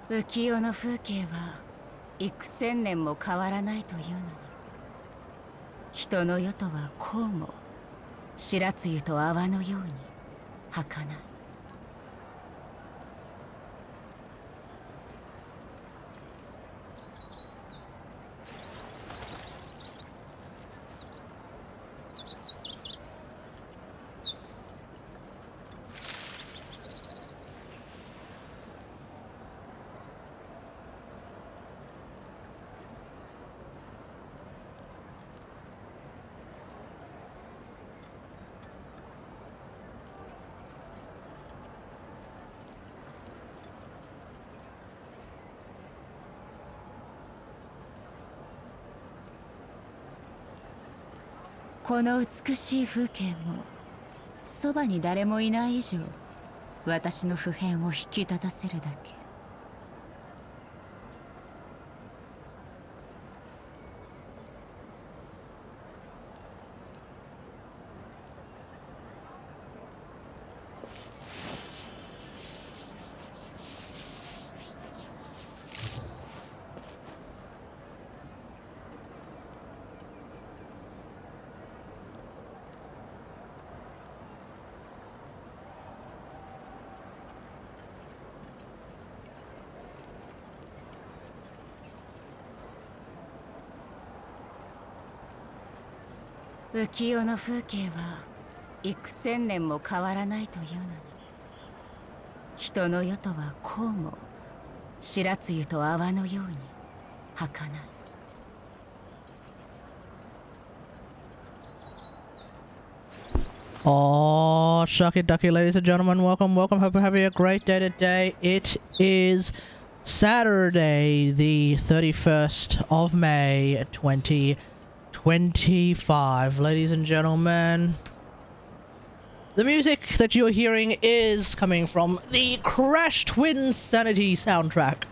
浮世の風景は幾千年も変わらないというのに、人の世とはこうも白露と泡のように儚い。この美しい風景もそばに誰もいない以上、私の普遍を引き立たせるだけ。浮世の風景は幾千年も変わらないというのに、人の世とはこうも白露と泡のように儚い。Oh, shucky ducky, ladies and gentlemen, welcome. Hope you're having a great day today. It is Saturday, the 31st of May, 2025. Ladies and gentlemen, the music that you're hearing is coming from the Crash Twin Sanity soundtrack.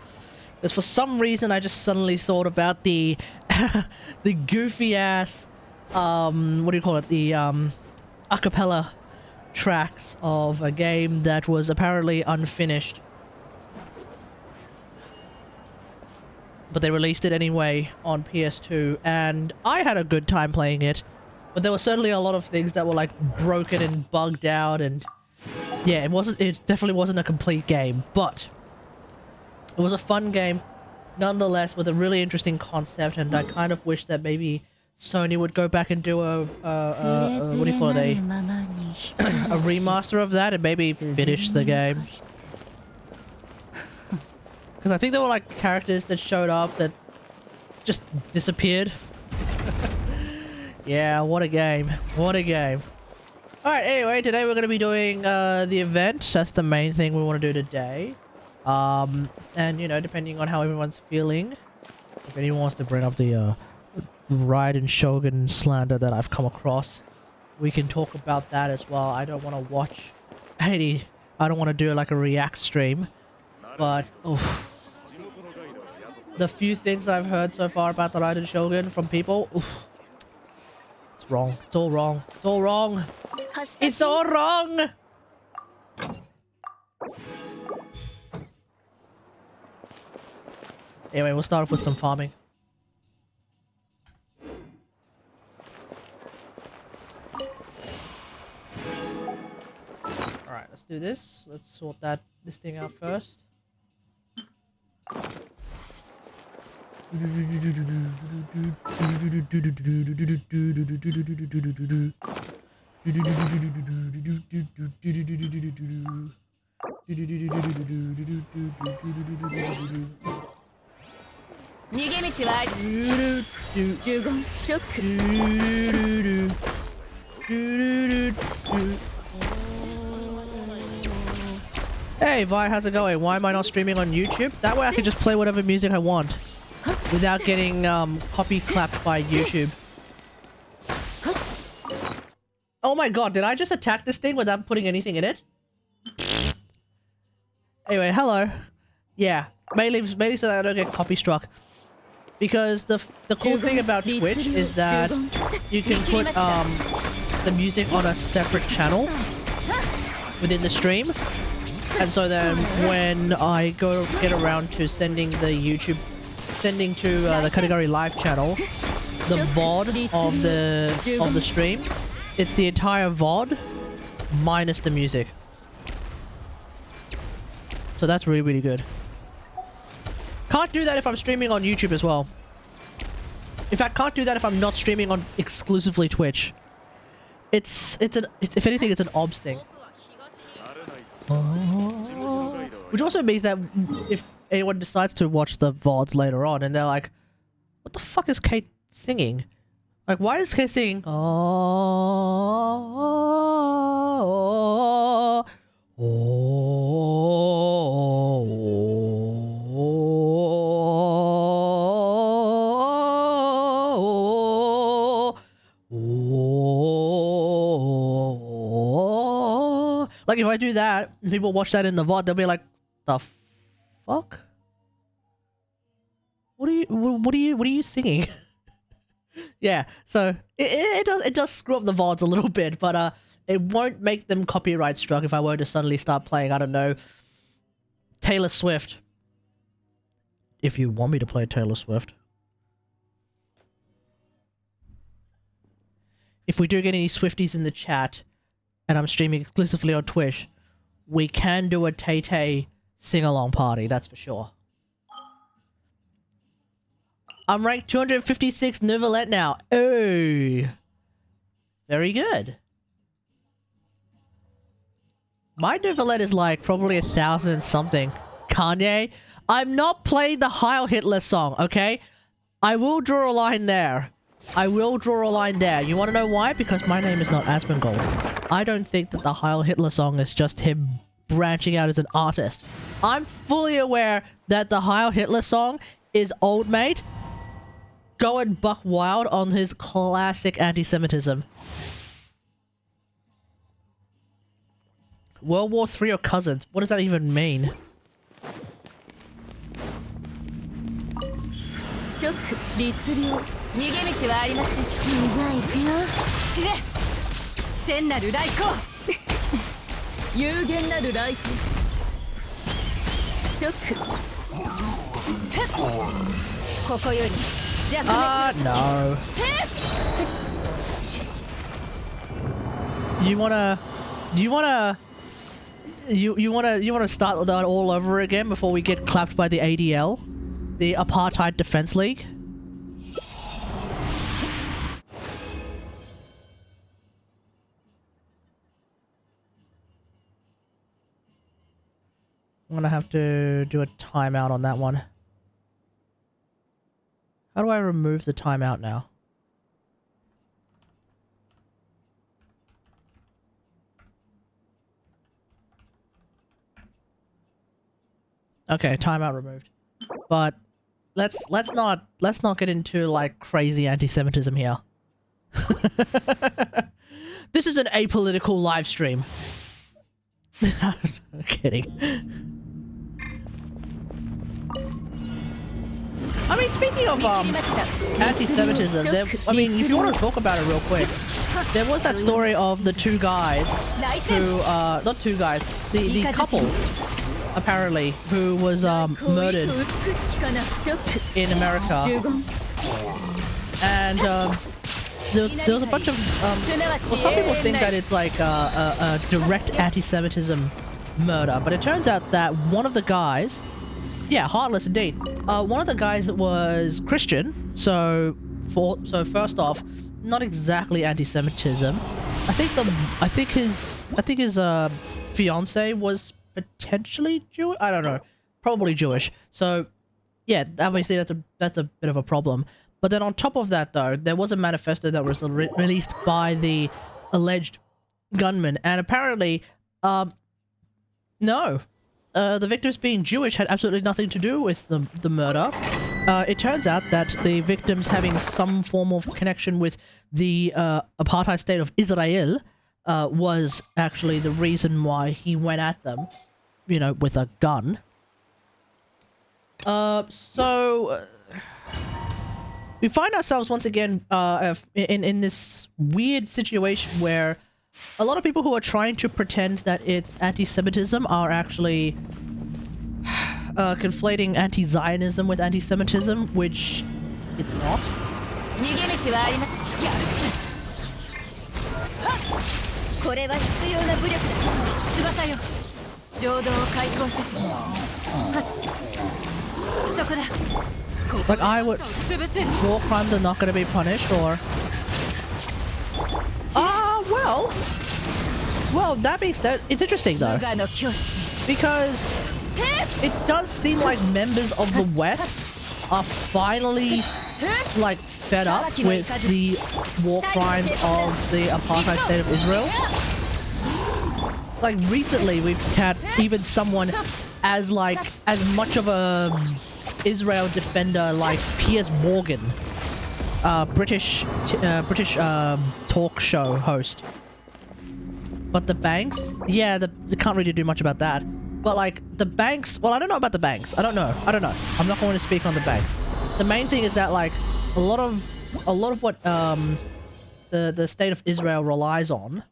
Because for some reason I just suddenly thought about the the goofy ass what do you call it, the a cappella tracks of a game that was apparently unfinished, but they released it anyway on PS2, and I had a good time playing it, but there were certainly a lot of things that were like broken and bugged out, and yeah, it definitely wasn't a complete game, but it was a fun game nonetheless with a really interesting concept, and I kind of wish that maybe Sony would go back and do a what do you call it, a remaster of that and maybe finish the game. Because I think there were like characters that showed up that just disappeared. Yeah, what a game. What a game. Alright, anyway, today we're going to be doing the events. That's the main thing we want to do today. And, you know, depending on how everyone's feeling, if anyone wants to bring up the Raiden Shogun Slander that I've come across, we can talk about that as well. I don't want to watch any... I don't want to do like a react stream, but oof, the few things that I've heard so far about the Raiden Shogun from people, oof, it's wrong. It's all wrong. It's all wrong. It's all wrong! Anyway, we'll start off with some farming. Alright, let's do this. Let's sort this thing out first. Hey Vi, how's it going? Why am I not streaming on YouTube? That way I can just play whatever music I want without getting copy clapped by YouTube. Oh my god, did I just attack this thing without putting anything in it? Anyway, hello. Yeah, mainly so that I don't get copy struck. Because the cool thing about Twitch is that you can put the music on a separate channel within the stream. And so then when I get around to sending to the category live channel, the VOD of the stream, it's the entire VOD minus the music. So that's really, really good. Can't do that if I'm streaming on YouTube as well. In fact, can't do that if I'm not streaming on exclusively Twitch. If anything, it's an obs thing. Which also means that if anyone decides to watch the VODs later on and they're like, what the fuck is Kate singing? Like, why is Kate singing? Like, if I do that, and people watch that in the VOD, they'll be like, the fuck? What are you singing? Yeah, so it does screw up the VODs a little bit, but it won't make them copyright struck if I were to suddenly start playing, I don't know, Taylor Swift. If you want me to play Taylor Swift. If we do get any Swifties in the chat, and I'm streaming exclusively on Twitch, we can do a Tay-Tay sing-along party, that's for sure. I'm ranked 256 Novelette now. Oh, very good. My Novelette is like probably 1,000 and something. Kanye, I'm not playing the Heil Hitler song, okay? I will draw a line there. I will draw a line there. You want to know why? Because my name is not Asmongold. I don't think that the Heil Hitler song is just him branching out as an artist. I'm fully aware that the Heil Hitler song is Old Mate going buck wild on his classic anti-Semitism. World War III or cousins? What does that even mean? No. You wanna start that all over again before we get clapped by the ADL? The Apartheid Defense League? I'm gonna have to do a timeout on that one. How do I remove the timeout now? Okay, timeout removed. But let's not get into like crazy anti-Semitism here. This is an apolitical live stream. I'm kidding. I mean, speaking of anti-Semitism, I mean, if you want to talk about it real quick, there was that story of the two guys who, not two guys, the couple, apparently, who was murdered in America, and there was a bunch of, well, some people think that it's like a direct anti-Semitism murder, but it turns out that one of the guys, yeah, heartless indeed. One of the guys was Christian, so first off, not exactly anti-Semitism. I think his fiance was potentially Jewish. I don't know, probably Jewish. So yeah, obviously that's a bit of a problem. But then on top of that, though, there was a manifesto that was released by the alleged gunman, and apparently, no. The victims being Jewish had absolutely nothing to do with the murder. It turns out that the victims having some form of connection with the apartheid state of Israel was actually the reason why he went at them, you know, with a gun. We find ourselves once again in this weird situation where a lot of people who are trying to pretend that it's anti-Semitism are actually conflating anti-Zionism with anti-Semitism, which it's not. Like, war crimes are not going to be punished, or... Well, that being said, it's interesting though, because it does seem like members of the West are finally, like, fed up with the war crimes of the apartheid state of Israel. Like, recently we've had even someone as much of a Israel defender like Piers Morgan, British talk show host. But the banks, yeah, they can't really do much about that. But like the banks, well, I don't know about the banks. I don't know. I'm not going to speak on the banks. The main thing is that like a lot of what the state of Israel relies on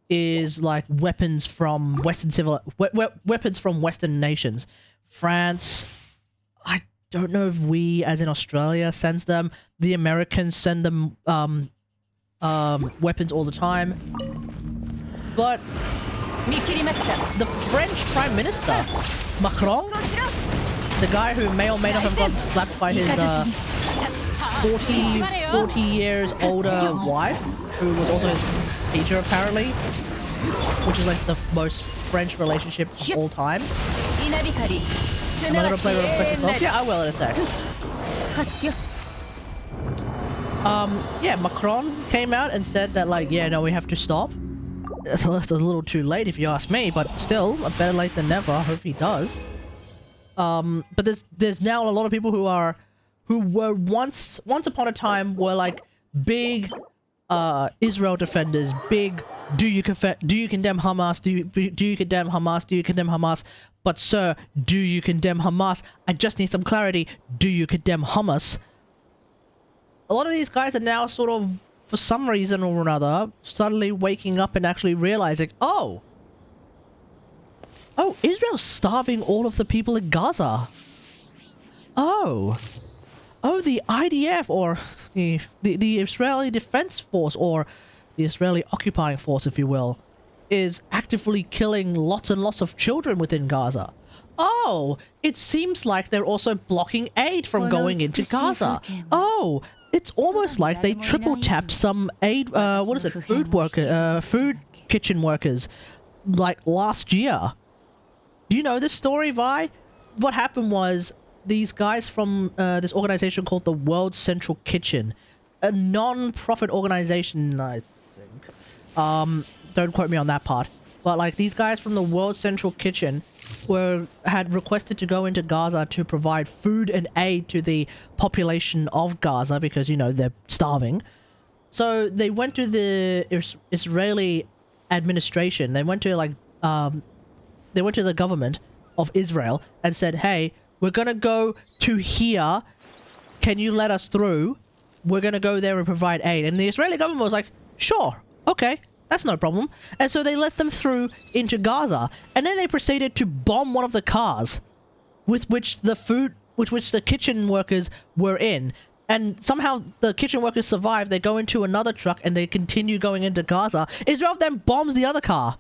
is like weapons from weapons from Western nations. France, I don't know if we, as in Australia, sends them. The Americans send them weapons all the time. But the French Prime Minister, Macron, the guy who may or may not have gotten slapped by his 40 years older wife, who was also his teacher apparently, which is like the most French relationship of all time. Am I gonna play the request off? Yeah, I will in a sec. Yeah, Macron came out and said that like, yeah, no, we have to stop. It's a little too late if you ask me, but still, better late than never. I hope he does. But there's now a lot of people who were once upon a time were like big Israel defenders, big do you condemn Hamas? Do you condemn Hamas? Do you condemn Hamas? But sir, do you condemn Hamas? I just need some clarity. Do you condemn Hamas? A lot of these guys are now sort of, for some reason or another, suddenly waking up and actually realizing, oh, Israel's starving all of the people in Gaza. Oh, the IDF, or the Israeli Defense Force, or the Israeli occupying force, if you will, is actively killing lots and lots of children within Gaza. Oh, it seems like they're also blocking aid from going into Gaza. Oh, it's almost like they triple tapped some aid, food kitchen workers, like last year. Do you know this story, Vi? What happened was these guys from this organization called the World Central Kitchen, a non-profit organization, I think. Don't quote me on that part. But like these guys from the World Central Kitchen had requested to go into Gaza to provide food and aid to the population of Gaza because, you know, they're starving. So they went to the Israeli administration. They went to like they went to the government of Israel and said, hey, we're gonna go to here, can you let us through? We're gonna go there and provide aid. And the Israeli government was like, sure, okay, that's no problem. And so they let them through into Gaza, and then they proceeded to bomb one of the cars with which the kitchen workers were in. And somehow the kitchen workers survive. They go into another truck and they continue going into Gaza. Israel then bombs the other car.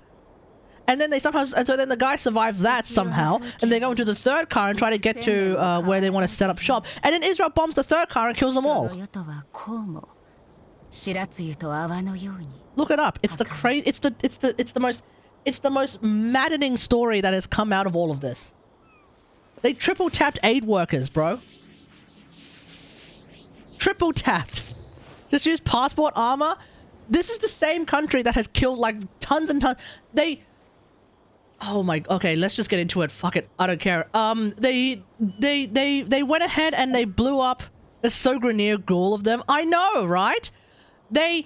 And then so then the guys survive that somehow, and they go into the third car and try to get to where they want to set up shop. And then Israel bombs the third car and kills them all. Look it up. It's the most maddening story that has come out of all of this. They triple tapped aid workers, bro. Triple tapped. Just use passport armor. This is the same country that has killed like tons and tons. Oh my, okay, let's just get into it. Fuck it, I don't care. They went ahead and they blew up. There's so Grenier all of them. I know, right? They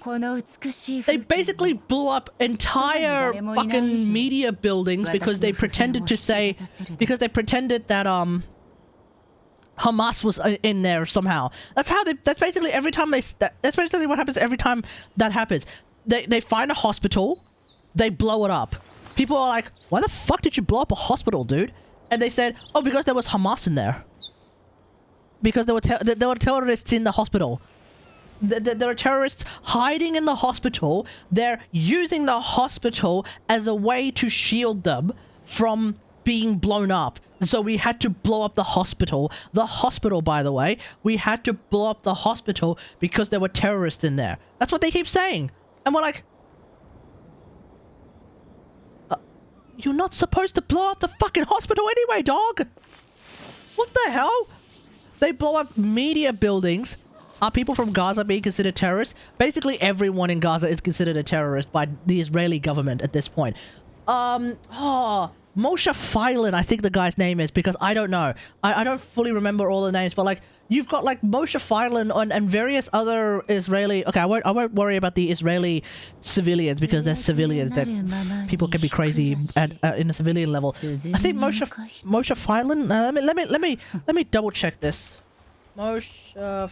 basically blew up entire fucking media buildings because they pretended that Hamas was in there somehow. That's basically every time that's basically what happens every time that happens. They find a hospital they blow it up. People are like, why the fuck did you blow up a hospital, dude? And they said, oh, because there was Hamas in there. Because there were terrorists in the hospital. There are terrorists hiding in the hospital. They're using the hospital as a way to shield them from being blown up. So we had to blow up the hospital. The hospital, by the way, we had to blow up the hospital because there were terrorists in there. That's what they keep saying. And we're like, you're not supposed to blow up the fucking hospital anyway, dog. What the hell? They blow up media buildings. Are people from Gaza being considered terrorists? Basically, everyone in Gaza is considered a terrorist by the Israeli government at this point. Moshe Feilan, I think the guy's name is, because I don't know. I don't fully remember all the names, but like, you've got like Moshe Feilan and various other Israeli... Okay, I won't worry about the Israeli civilians because they're civilians. People can be crazy in a civilian level. I think Moshe Feilan... let me double check this. Moshe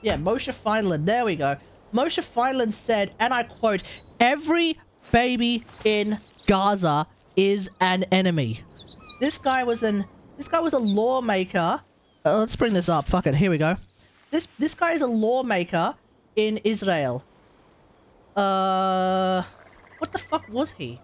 Feilan. There we go. Moshe Feilan said, and I quote, "Every baby in Gaza is an enemy." This guy was a lawmaker. Let's bring this up. Fuck it. Here we go. This guy is a lawmaker in Israel. What the fuck was he?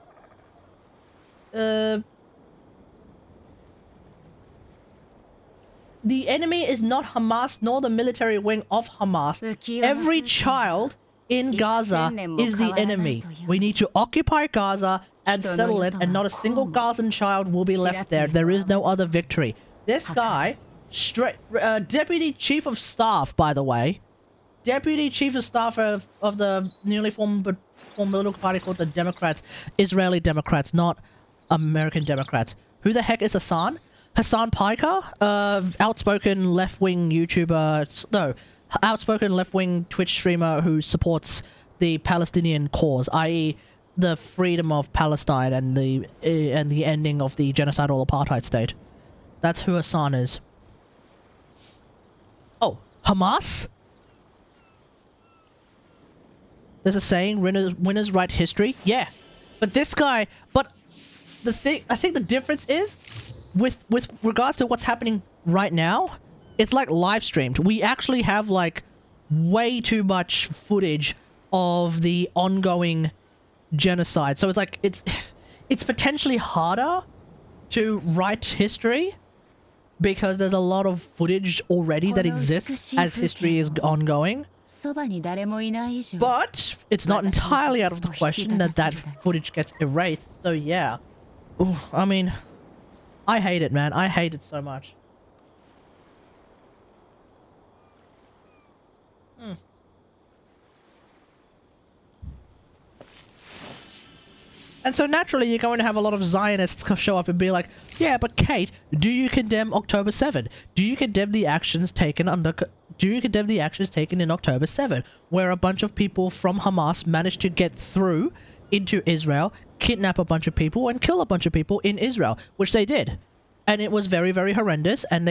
The enemy is not Hamas nor the military wing of Hamas. Every child in Gaza is the enemy. We need to occupy Gaza and settle it, and not a single Gazan child will be left there. There is no other victory. This guy, Deputy Chief of Staff, by the way. Deputy Chief of Staff of the newly formed political party called the Democrats. Israeli Democrats, not American Democrats. Who the heck is Hassan? Hassan Piker? Outspoken left-wing YouTuber... No. Outspoken left-wing Twitch streamer who supports the Palestinian cause, i.e. the freedom of Palestine and the ending of the genocidal apartheid state. That's who Hassan is. Oh, Hamas? There's a saying, winners write history. Yeah, but this guy... But the thing... I think the difference is, with regards to what's happening right now, it's like live streamed. We actually have like way too much footage of the ongoing genocide. So it's like it's potentially harder to write history because there's a lot of footage already that exists as history is ongoing. But it's not entirely out of the question that footage gets erased. So yeah. Ooh, I mean, I hate it, man. I hate it so much. And so naturally you're going to have a lot of Zionists show up and be like, yeah, but Kate, do you condemn October 7? Do you condemn the actions taken in October 7, where a bunch of people from Hamas managed to get through into Israel, kidnap a bunch of people and kill a bunch of people in Israel, which they did. And it was very, very horrendous, and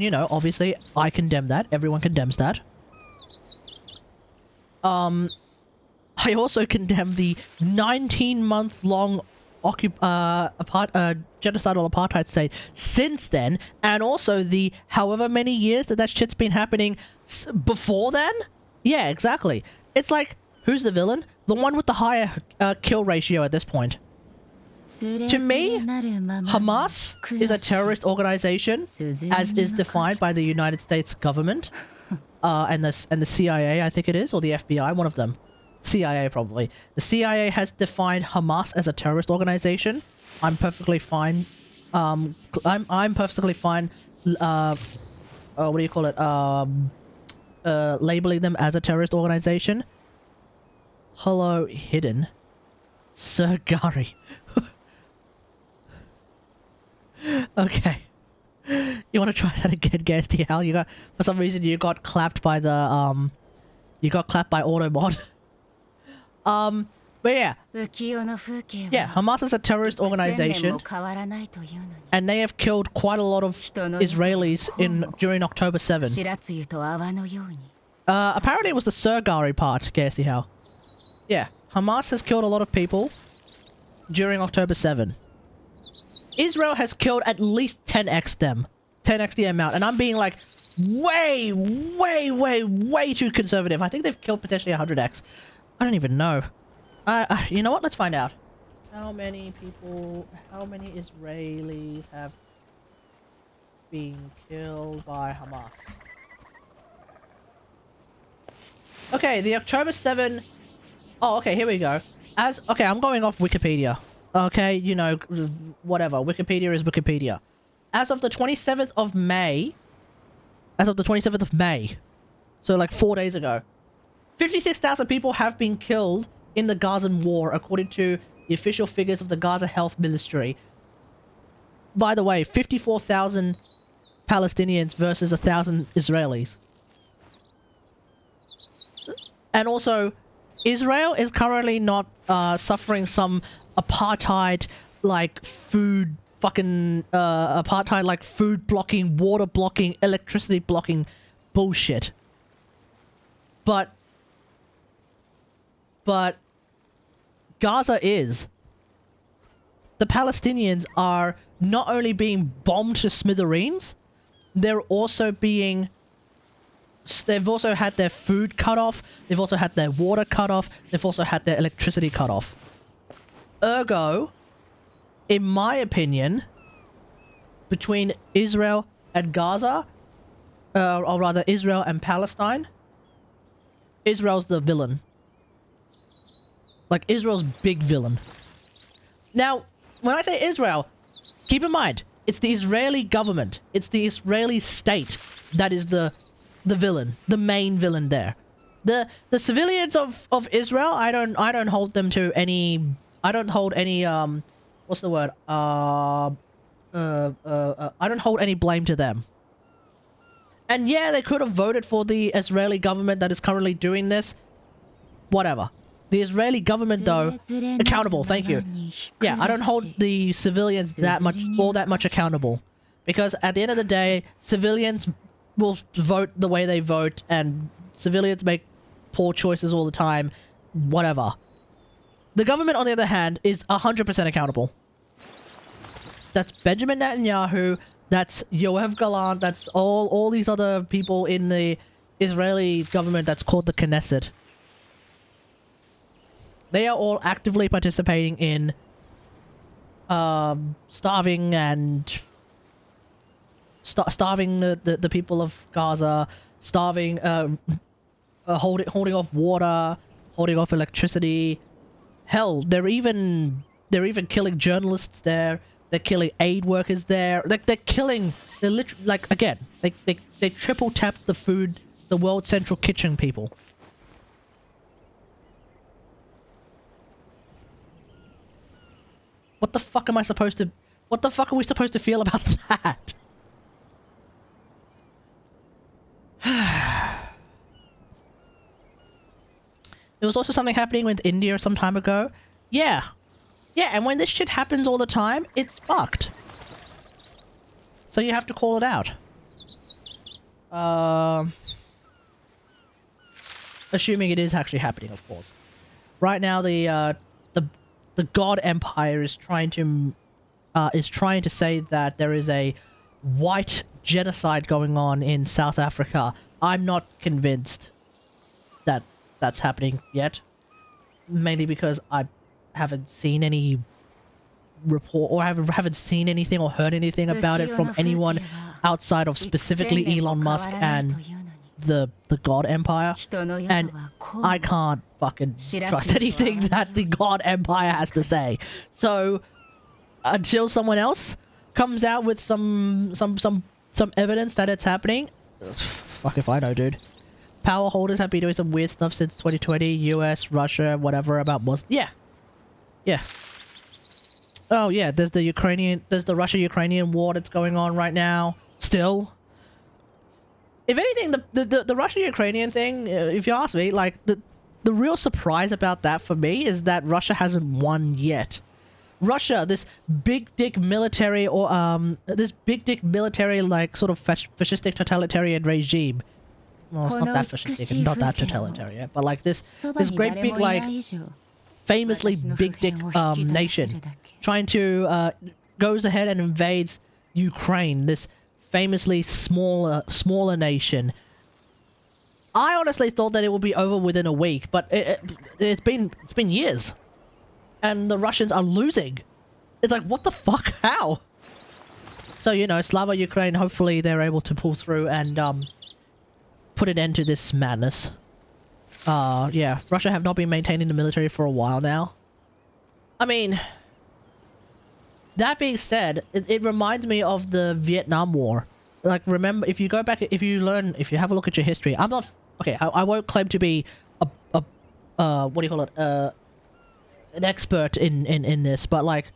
you know, obviously I condemn that. Everyone condemns that. I also condemn the 19-month-long genocidal apartheid state since then, and also the however many years that shit's been happening before then. Yeah, exactly. It's like, who's the villain? The one with the higher kill ratio at this point. To me, Hamas is a terrorist organization, as is defined by the United States government, and the CIA, I think it is, or the FBI, one of them. CIA, probably. The CIA has defined Hamas as a terrorist organization. I'm perfectly fine. I'm perfectly fine. What do you call it? Labeling them as a terrorist organization. Hello, hidden. Sir Gary. Okay. You want to try that again, Gasty Hal? For some reason you got clapped by the you got clapped by Automod. But yeah. Yeah, Hamas is a terrorist organization, and they have killed quite a lot of Israelis during October 7. Apparently it was the Sir Gary part, Gasty Hal. Yeah, Hamas has killed a lot of people during October 7. Israel has killed at least 10x them. 10x the amount. And I'm being like way too conservative. I think they've killed potentially 100x. I don't even know. You know what? Let's find out. How many Israelis have been killed by Hamas? Okay, the October 7... Oh, okay, here we go. Okay, I'm going off Wikipedia. Okay, you know, whatever. Wikipedia is Wikipedia. As of the 27th of May... So like 4 days ago. 56,000 people have been killed in the Gazan war, according to the official figures of the Gaza Health Ministry. By the way, 54,000 Palestinians versus 1,000 Israelis. And also, Israel is currently not suffering some apartheid like food blocking, water blocking, electricity blocking bullshit. But Gaza is. The Palestinians are not only being bombed to smithereens, they've also had their food cut off, they've also had their water cut off, they've also had their electricity cut off. Ergo, in my opinion, between Israel and Gaza, or rather Israel and Palestine, Israel's the villain. Like, Israel's big villain. Now, when I say Israel, keep in mind, it's the Israeli government, it's the Israeli state that is the villain, the main villain there. The civilians of Israel, I don't hold them to any, what's the word? I don't hold any blame to them. And yeah, they could have voted for the Israeli government that is currently doing this. Whatever. The Israeli government, though, accountable. Thank you. Yeah, I don't hold the civilians that much accountable, because at the end of the day, civilians will vote the way they vote, and civilians make poor choices all the time. Whatever. The government, on the other hand, is 100% accountable. That's Benjamin Netanyahu. That's Yoav Gallant. That's all these other people in the Israeli government that's called the Knesset. They are all actively participating in starving the people of Gaza, starving, holding off water, holding off electricity. Hell, they're even killing journalists there. They're killing aid workers there. Like, they're literally, like, again, they triple tapped the World Central Kitchen people. What the fuck are we supposed to feel about that? There was also something happening with India some time ago. Yeah. Yeah, and when this shit happens all the time, it's fucked. So you have to call it out. Assuming it is actually happening, of course. Right now, the God Empire is trying to say that there is a white genocide going on in South Africa. I'm not convinced that that's happening yet. Mainly because I haven't seen any report, or haven't seen anything or heard anything about it from anyone outside of specifically Elon Musk and the God Empire. And I can't fucking trust anything that the God Empire has to say. So until someone else comes out with some evidence that it's happening, fuck if I know, dude. Power holders have been doing some weird stuff since 2020. US, Russia, whatever about Muslims. Yeah. Yeah. Oh yeah, there's the Russia-Ukrainian war that's going on right now. Still. If anything, the Russia-Ukrainian thing, if you ask me, like, the real surprise about that for me is that Russia hasn't won yet. Russia, this big dick military, or like sort of fascistic totalitarian regime. Well, it's not that fascistic and not that totalitarian, but like this great big like famously big dick nation trying to goes ahead and invades Ukraine, this famously smaller nation. I honestly thought that it would be over within a week, but it's been years, and the Russians are losing. It's like, what the fuck? How? So, you know, Slava Ukraine, hopefully they're able to pull through and put an end to this madness. Yeah, Russia have not been maintaining the military for a while now. I mean, that being said, it reminds me of the Vietnam War. Like, remember, if you go back, if you have a look at your history, I'm not, okay, I won't claim to be what do you call it, an expert in this, but like,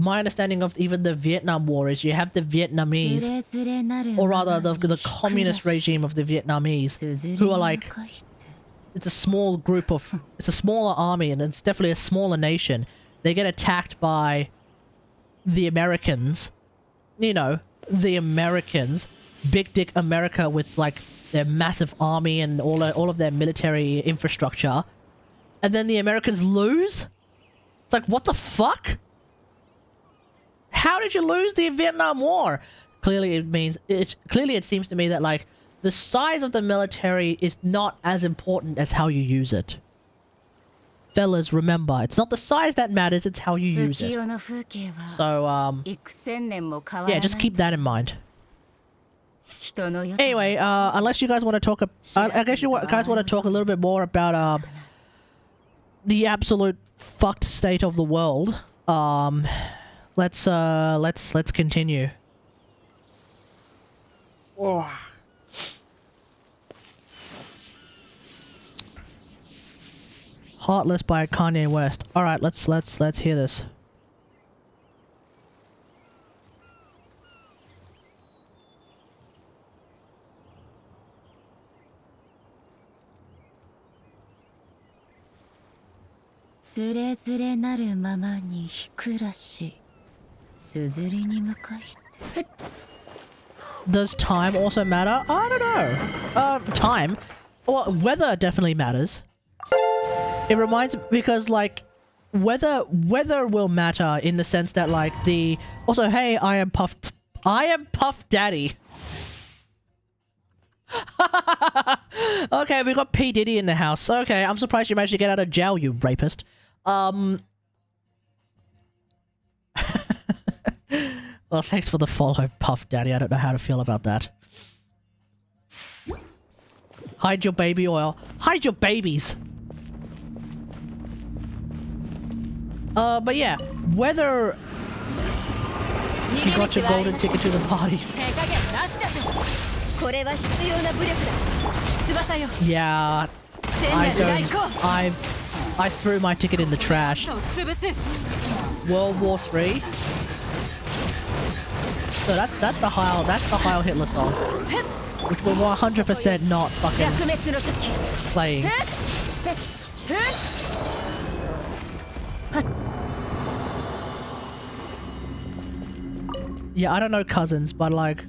my understanding of even the Vietnam War is you have the Vietnamese, or rather the communist regime of the Vietnamese, who are like, it's a small group of, it's a smaller army, and it's definitely a smaller nation. They get attacked by the Americans, you know, the Americans, big dick America with like their massive army and all of their military infrastructure, and then the Americans lose? It's like, what the fuck? How did you lose the Vietnam War? Clearly it seems to me that like the size of the military is not as important as how you use it. Fellas, remember, it's not the size that matters, it's how you use it. So, yeah, just keep that in mind. Anyway, unless you guys want to talk, I guess you guys want to talk a little bit more about, the absolute fucked state of the world. Let's continue. Oh. Heartless by Kanye West. All right, let's hear this. Does time also matter? I don't know. Time? Well, weather definitely matters. It reminds me, because like weather will matter in the sense that like the, also, hey, I am Puff Daddy. Okay, we got P Diddy in the house. Okay, I'm surprised you managed to get out of jail, you rapist. Well, thanks for the follow, Puff Daddy. I don't know how to feel about that. Hide your baby oil. Hide your babies. But yeah, whether you got your golden ticket to the parties. Yeah, I threw my ticket in the trash. World War III. So that's the Heil Hitler song, which we're 100% not fucking playing. Yeah, I don't know Cousins, but like,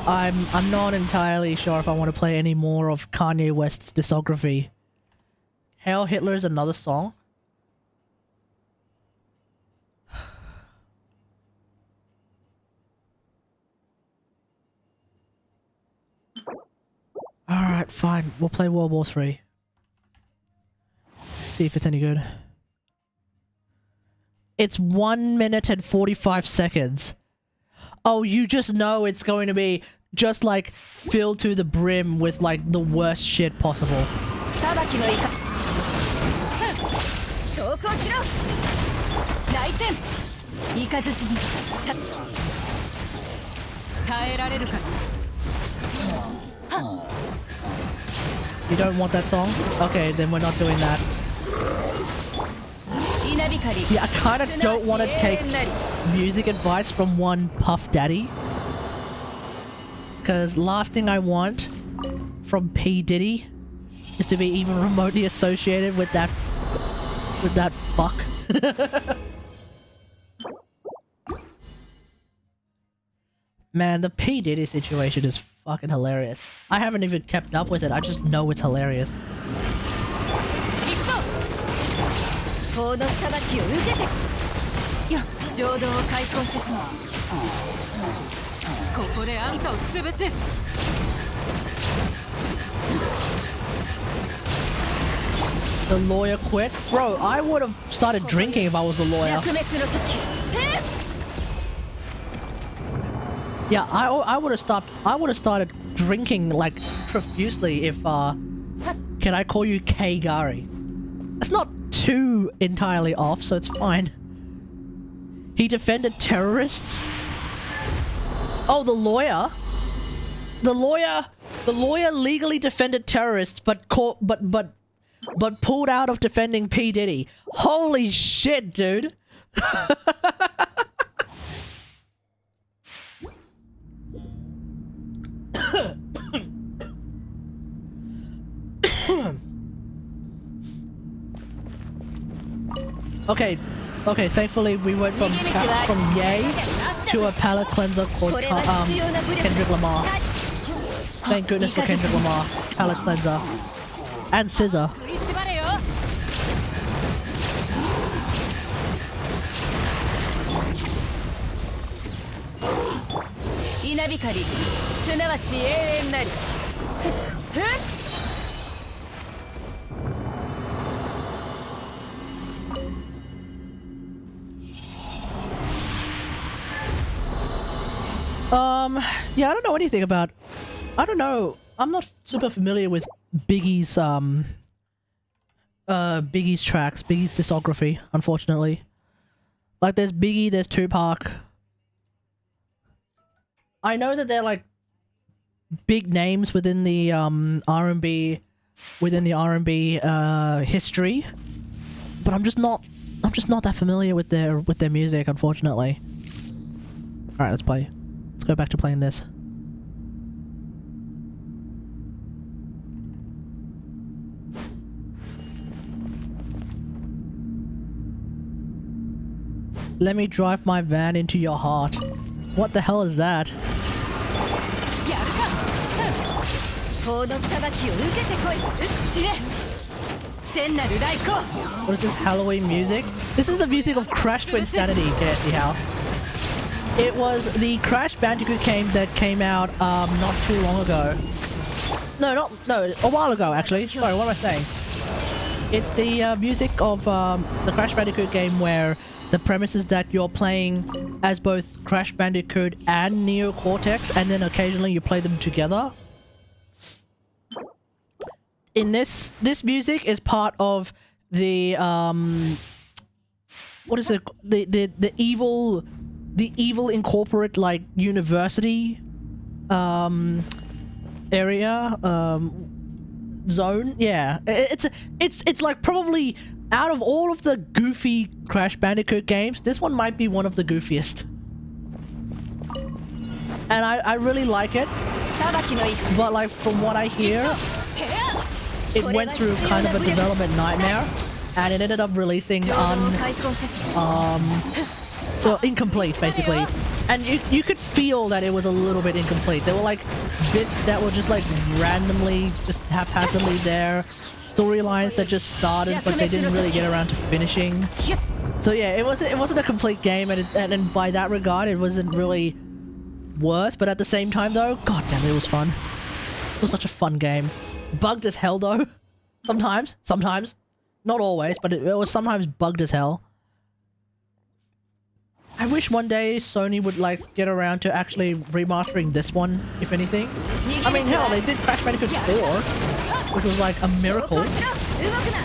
I'm not entirely sure if I want to play any more of Kanye West's discography. Hail Hitler is another song. Alright, fine. We'll play World War III. See if it's any good. It's 1 minute and 45 seconds. Oh, you just know it's going to be just like filled to the brim with like the worst shit possible. You don't want that song? Okay, then we're not doing that. Yeah, I kind of don't want to take music advice from one Puff Daddy. Because last thing I want from P Diddy is to be even remotely associated with that fuck. Man, the P Diddy situation is fucking hilarious. I haven't even kept up with it, I just know it's hilarious. 法の裁きを受けて。いや、浄土を開墾してしまう。ここであんたを潰す。The lawyer quit? Bro, I would have started drinking if I was the lawyer. Yeah, I would have stopped. I would have started drinking like profusely if can I call you K Gari? It's not too entirely off, so it's fine. He defended terrorists? Oh, the lawyer? The lawyer legally defended terrorists but pulled out of defending P. Diddy. Holy shit, dude. Okay, thankfully we went from Yay to a palate cleanser called Kendrick Lamar. Thank goodness for Kendrick Lamar. Palate cleanser. And scissor. Yeah, I don't know anything about... I don't know. I'm not super familiar with Biggie's tracks, Biggie's discography, unfortunately. Like, there's Biggie, there's Tupac. I know that they're like big names within the R&B history, but I'm just not that familiar with their music, unfortunately. All right, let's play. Let's go back to playing this. Let me drive my van into your heart. What the hell is that? What is this Halloween music? This is the music of Crash to Insanity, KSC Hal. It was the Crash Bandicoot game that came out not too long ago. No, a while ago actually. Sorry, what am I saying? It's the music of the Crash Bandicoot game where the premise is that you're playing as both Crash Bandicoot and Neo Cortex, and then occasionally you play them together. In this music is part of the what is it? The evil incorporate like university area zone. Yeah, it's like probably out of all of the goofy Crash Bandicoot games, this one might be one of the goofiest. And I really like it. But like from what I hear, it went through kind of a development nightmare, and it ended up releasing well, incomplete basically. And you could feel that it was a little bit incomplete. There were like bits that were just like randomly, just haphazardly there. Storylines that just started, but they didn't really get around to finishing. So yeah, it wasn't a complete game, and by that regard, it wasn't really worth. But at the same time, though, god damn, it was fun. It was such a fun game. Bugged as hell, though. Sometimes, not always, but it was sometimes bugged as hell. I wish one day Sony would like get around to actually remastering this one, if anything. I mean, hell, they did Crash Bandicoot 4, which was like a miracle.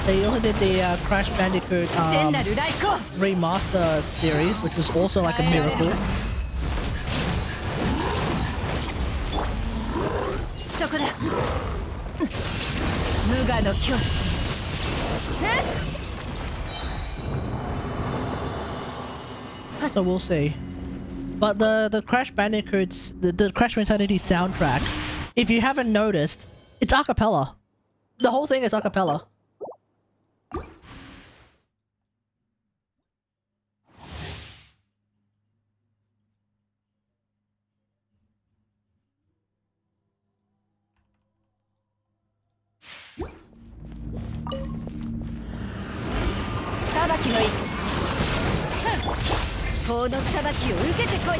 They also did the Crash Bandicoot remaster series, which was also like a miracle. So we'll see. But the Crash Bandicoots, the Crash Mentality soundtrack, if you haven't noticed, it's a cappella. The whole thing is a cappella. きのいい法の裁きを受けてこい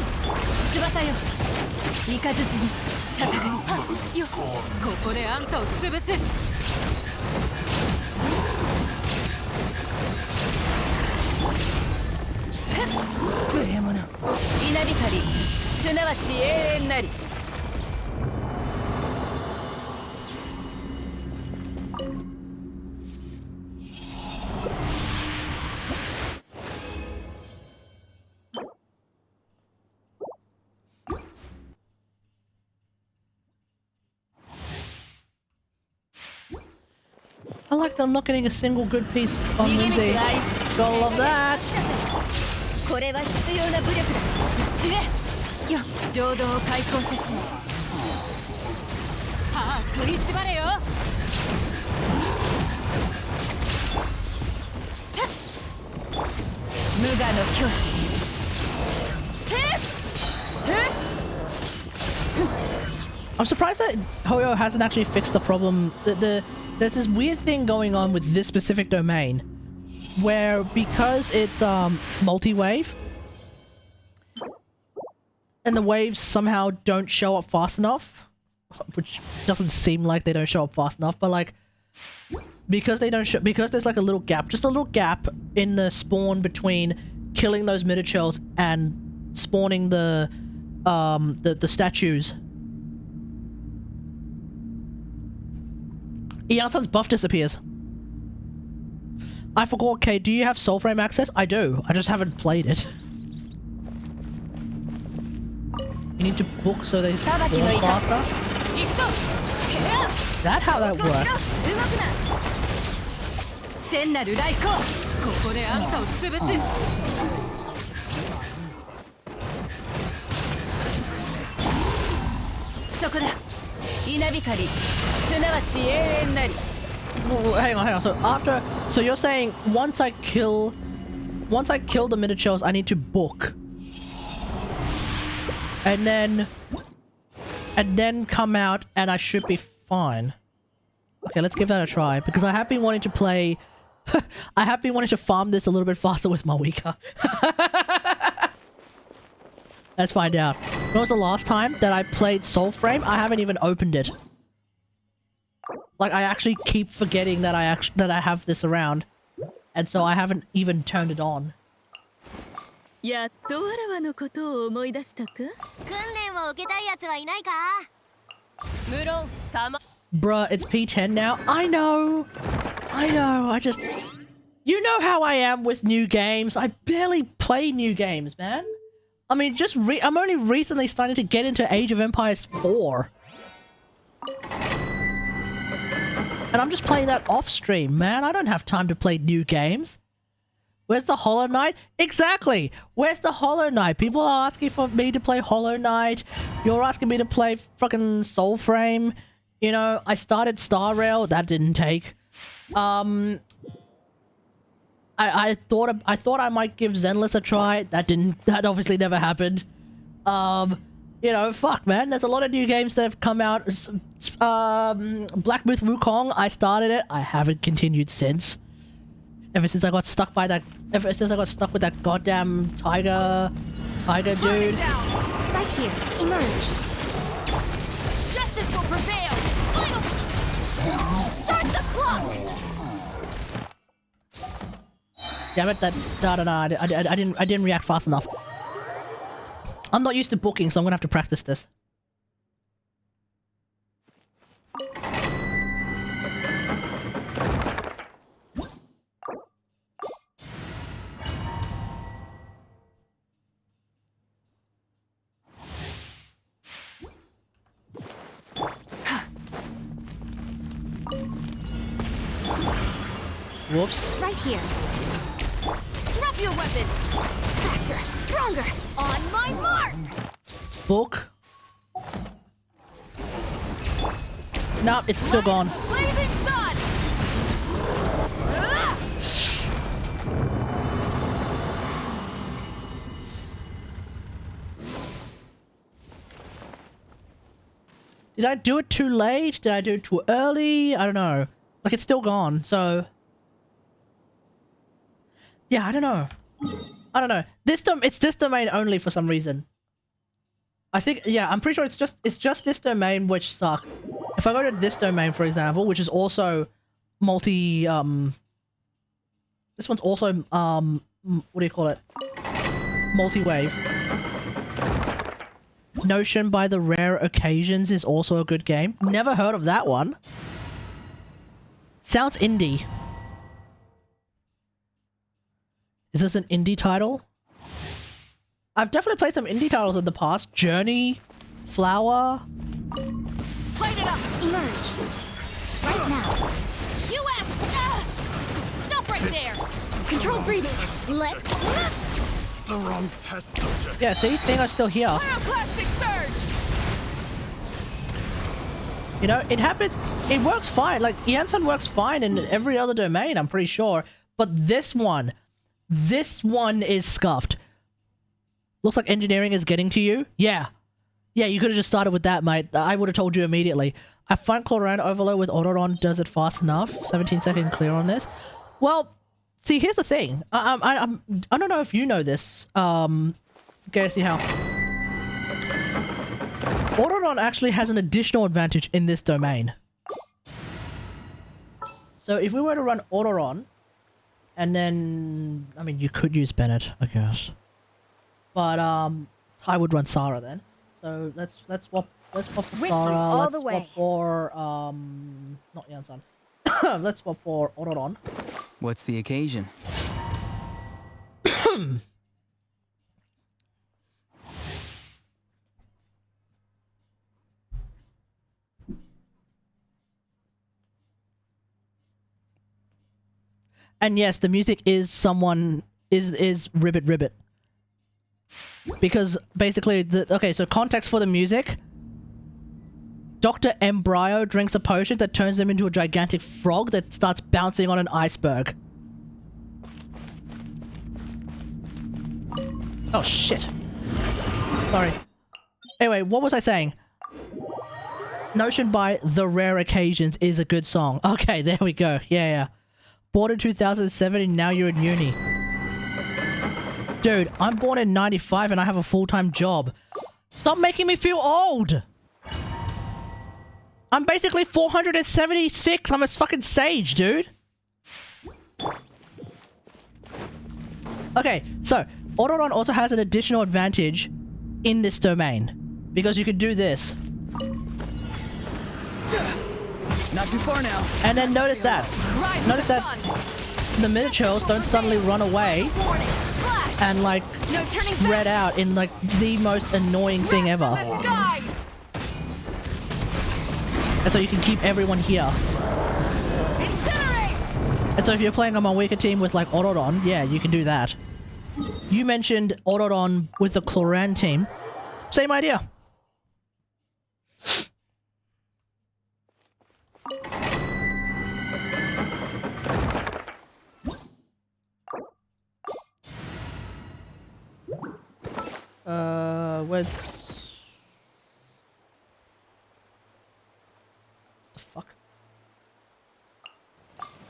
翼よ三日月に戦いよここであんたを潰す無礼者稲光すなわち永遠なりI like that I'm not getting a single good piece on Lindsay. Gotta love that. これは必要な武力だ一礼よ浄土を開墾せしねさあ食いしばれよ無我の境地I'm surprised that Hoyo hasn't actually fixed the problem. There's this weird thing going on with this specific domain where because it's multi-wave and the waves somehow don't show up fast enough, which doesn't seem like they don't show up fast enough, but like because they don't show, because there's like a little gap, just a little gap in the spawn between killing those miniatures and spawning the statues. Iansan's buff disappears. I forgot, Kate, do you have soulframe access? I do. I just haven't played it. You need to book so they spawn faster? Is that how that works? 聖なる来光ここであんたを潰すそこだ稲光すなわち永遠なり Well, hang on. So you're saying once I kill the miniatures, I need to book, and then come out, and I should be fine. Okay, let's give that a try because I have been wanting to play. I have been wanting to farm this a little bit faster with Mavuika. Let's find out. When was the last time that I played Soulframe? I haven't even opened it. Like, I actually keep forgetting that I have this around. And so I haven't even turned it on. Bruh, it's P10 now? I know! You know how I am with new games. I barely play new games, man. I mean, I'm only recently starting to get into Age of Empires 4. And I'm just playing that off stream, man. I don't have time to play new games. Where's the Hollow Knight? Exactly! Where's the Hollow Knight? People are asking for me to play Hollow Knight. You're asking me to play fucking Soulframe. You know, I started Star Rail. That didn't take. I thought I might give Zenless a try. That obviously never happened. You know, fuck, man. There's a lot of new games that have come out. Black Myth Wukong, I started it. I haven't continued since. Ever since I got stuck with that goddamn tiger dude. Right here, emerge. Justice will prevail. Start the clock. Damn it! I didn't react fast enough. I'm not used to booking, so I'm gonna have to practice this. Whoops. Right here. Drop your weapons. Faster, stronger. On my mark. Book. Nope, it's still gone. Blazing sun. Did I do it too late? Did I do it too early? I don't know. Like, it's still gone, so... Yeah, I don't know. I don't know. It's this domain only for some reason. I think, yeah, I'm pretty sure it's just this domain which sucks. If I go to this domain, for example, which is also multi, this one's also, what do you call it? Multi-wave. Notion by the Rare Occasions is also a good game. Never heard of that one. Sounds indie. Is this an indie title? I've definitely played some indie titles in the past. Journey, Flower. Light it up! Emerge! Right now! US! Stop right there! Control breathing! Let's... The wrong test subject. Yeah, see? Thing still here. Pyroclastic surge! You know, it happens. It works fine. Like, Yansan works fine in every other domain, I'm pretty sure. But this one is scuffed. Looks like engineering is getting to you. Yeah. Yeah, you could have just started with that, mate. I would have told you immediately. I find Chlorine Overload with Autoron does it fast enough. 17-second clear on this. Well, see, here's the thing. I don't know if you know this. Okay, see how. Autoron actually has an additional advantage in this domain. So if we were to run Autoron, and then, I mean, you could use Bennett, I guess. But I would run Sarah then. So let's swap for Sarah. all Let's the way. swap for not Yansan. Let's swap for Autoron. What's the occasion? And yes, the music is Ribbit Ribbit. Because basically, okay, so context for the music. Dr. Embryo drinks a potion that turns him into a gigantic frog that starts bouncing on an iceberg. Oh shit. Sorry. Anyway, what was I saying? Notion by The Rare Occasions is a good song. Okay, there we go. Yeah. Born in 2007 and now you're in uni. Dude, I'm born in 95 and I have a full-time job. Stop making me feel old! I'm basically 476. I'm a fucking sage, dude. Okay, so Autoron also has an additional advantage in this domain. Because you can do this. Not too far now. And then notice that. Notice that the miniatures don't suddenly run away and like spread out in like the most annoying thing ever. And so you can keep everyone here. And so if you're playing on my weaker team with like Autoron, yeah, you can do that. You mentioned Autoron with the Cloran team. Same idea. Where's... the fuck?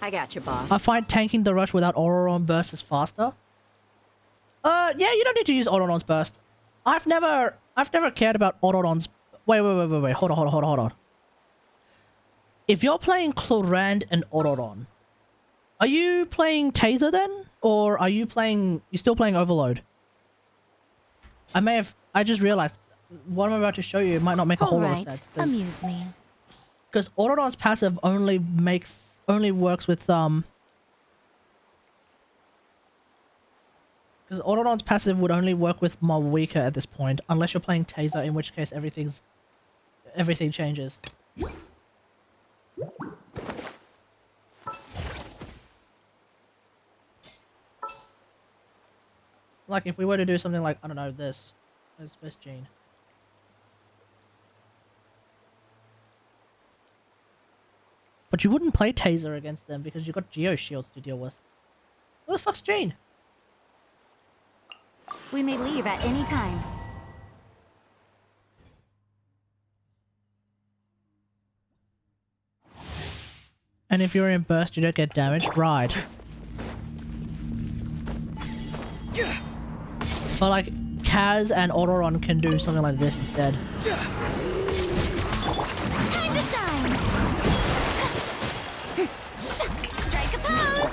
I got you, boss. I find tanking the rush without Autoron burst is faster. Yeah, you don't need to use Autoron's burst. I've never cared about Autoron's... Wait, hold on. If you're playing Clorand and Autoron, are you playing Taser then? Or are you still playing Overload? I just realized what I'm about to show you might not make a whole lot of sense. Amuse me. Because Autoron's passive only works with because Autoron's passive would only work with Mavuika at this point, unless you're playing Taser, in which case everything changes. Like if we were to do something like, I don't know, this. Where's Jean? But you wouldn't play Taser against them because you've got Geo Shields to deal with. Where the fuck's Jean? We may leave at any time. And if you're in burst, you don't get damaged. Right. But like, Kaz and Autoron can do something like this instead. Time to shine! Strike a pose!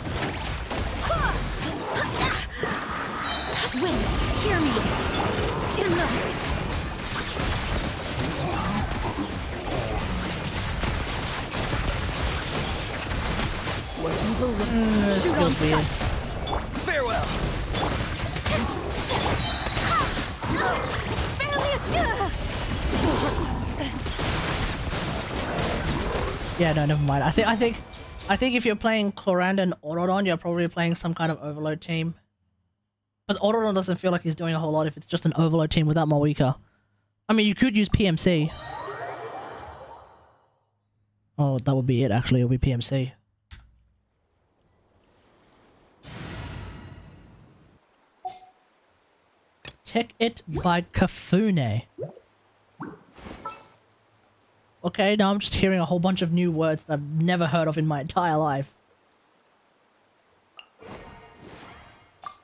Wait, hear me! Enough! What evil looks shoot on sight! Farewell. Yeah, no, never mind. I think if you're playing Cloranda and Autoron, you're probably playing some kind of overload team. But Autoron doesn't feel like he's doing a whole lot if it's just an overload team without Mavuika. I mean, you could use PMC. Oh, that would be it, actually. It would be PMC. Take It by Kafune. Okay, now I'm just hearing a whole bunch of new words that I've never heard of in my entire life.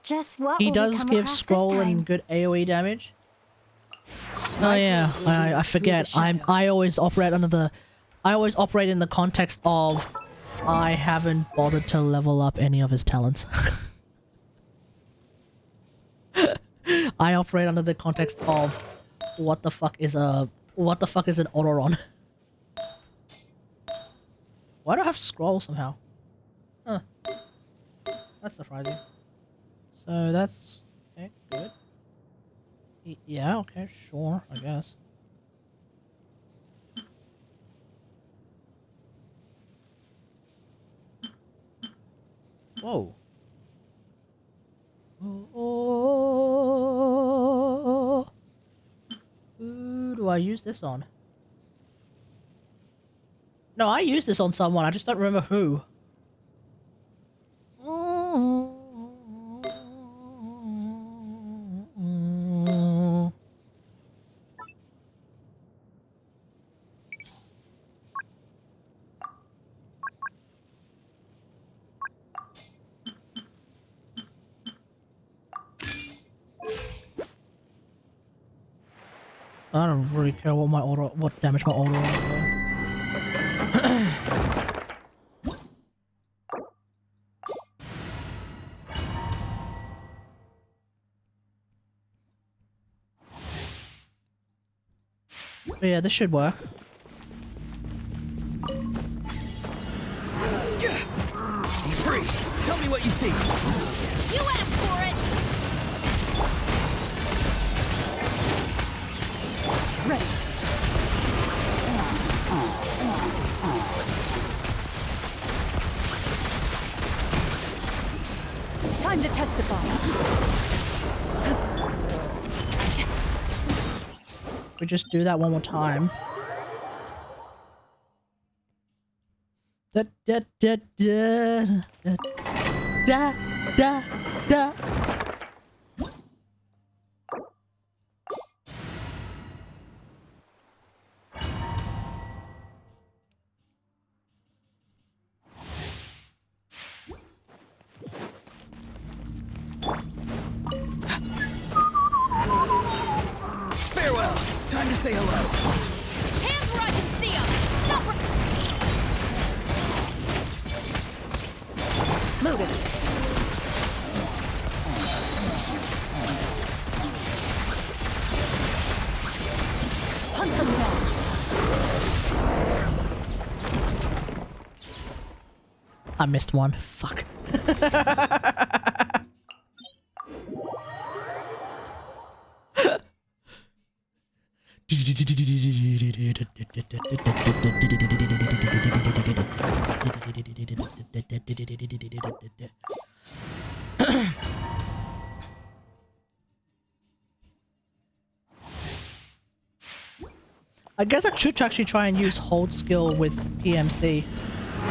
Just what He will we does come give across this scroll time? and good AoE damage. Oh yeah, I forget. I always operate under the... I always operate in the context of I haven't bothered to level up any of his talents. I operate under the context of what the fuck is an Autoron? Why do I have scroll somehow? Huh. That's surprising. So that's... okay, good. Yeah, okay, sure, I guess. Whoa. Oh. Who do I use this on? No, I used this on someone, I just don't remember who. I don't really care what damage my auto is doing. But yeah, this should work. Be free. Tell me what you see. You asked for it! Ready. Time to testify. We just do that one more time. Da da da da da da da. Farewell. Time to say hello. Hands where I can see them! Stop! Loaded. Hunt them down. I missed one. Fuck. I guess I should actually try and use hold skill with PMC.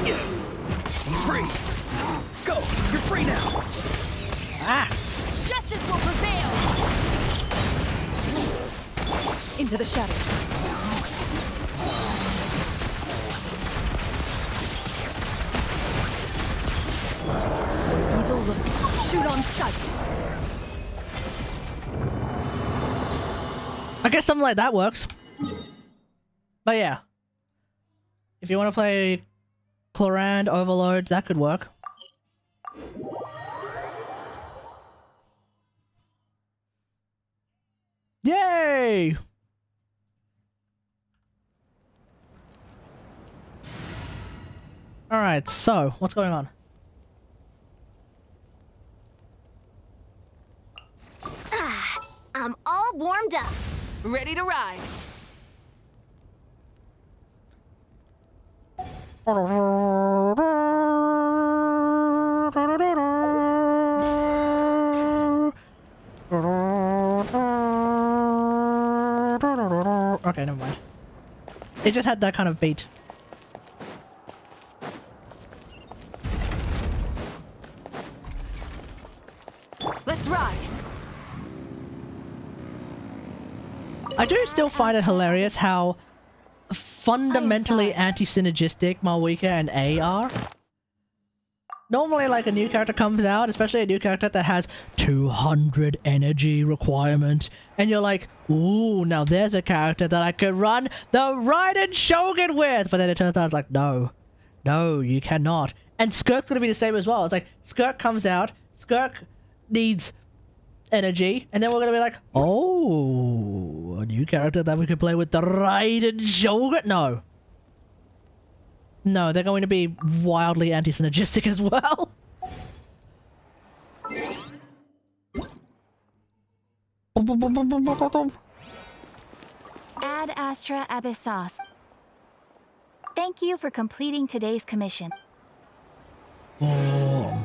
Be free. Go. You're free now. Ah! Justice will prevail! Into the shadows. Evil looks. Shoot on sight. I guess something like that works. But yeah. If you want to play Chlorand, Overload, that could work. Yay! Alright, so, what's going on? I'm all warmed up. Ready to ride. Okay, never mind. It just had that kind of beat. Let's ride. I do still find it hilarious how fundamentally anti-synergistic Mavuika and A are. Normally, like, a new character comes out, especially a new character that has 200 energy requirement, and you're like, ooh, now there's a character that I could run the Raiden Shogun with! But then it turns out it's like, no, you cannot. And Skirk's gonna be the same as well. It's like, Skirk comes out, Skirk needs energy, and then we're gonna be like, oh, a new character that we could play with the Raiden Shogun? No, they're going to be wildly anti-synergistic as well. Ad Astra Abyssos. Thank you for completing today's commission. Are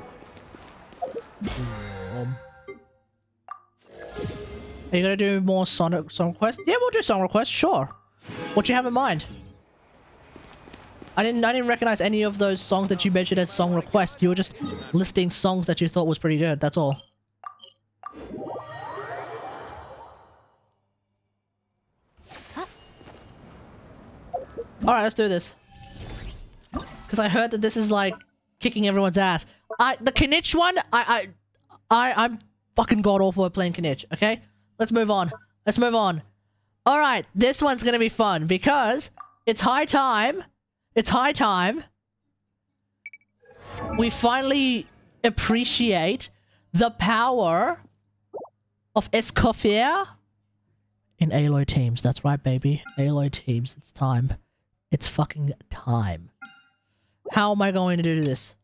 you gonna do more song requests? Yeah, we'll do song requests, sure. What do you have in mind? I didn't recognize any of those songs that you mentioned as song requests. You were just listing songs that you thought was pretty good, that's all. Alright, let's do this. Because I heard that this is like kicking everyone's ass. The Kinich one, I'm fucking god awful at playing Kinich, okay? Let's move on. Let's move on. Alright, this one's gonna be fun because it's high time. It's high time we finally appreciate the power of Escoffier in Aloy teams. That's right, baby. Aloy teams. It's time. It's fucking time. How am I going to do this?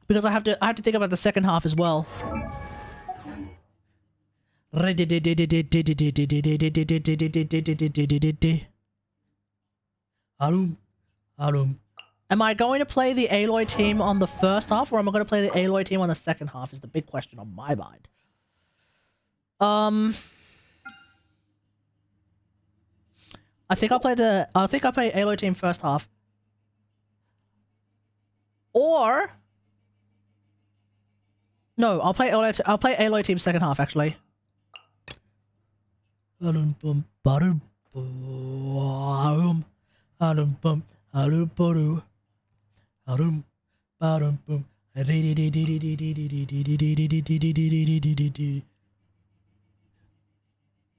Because I have to think about the second half as well. Am I going to play the Aloy team on the first half, or am I going to play the Aloy team on the second half is the big question on my mind. I think I'll play Aloy team first half. Or no, I'll play Aloy team second half actually.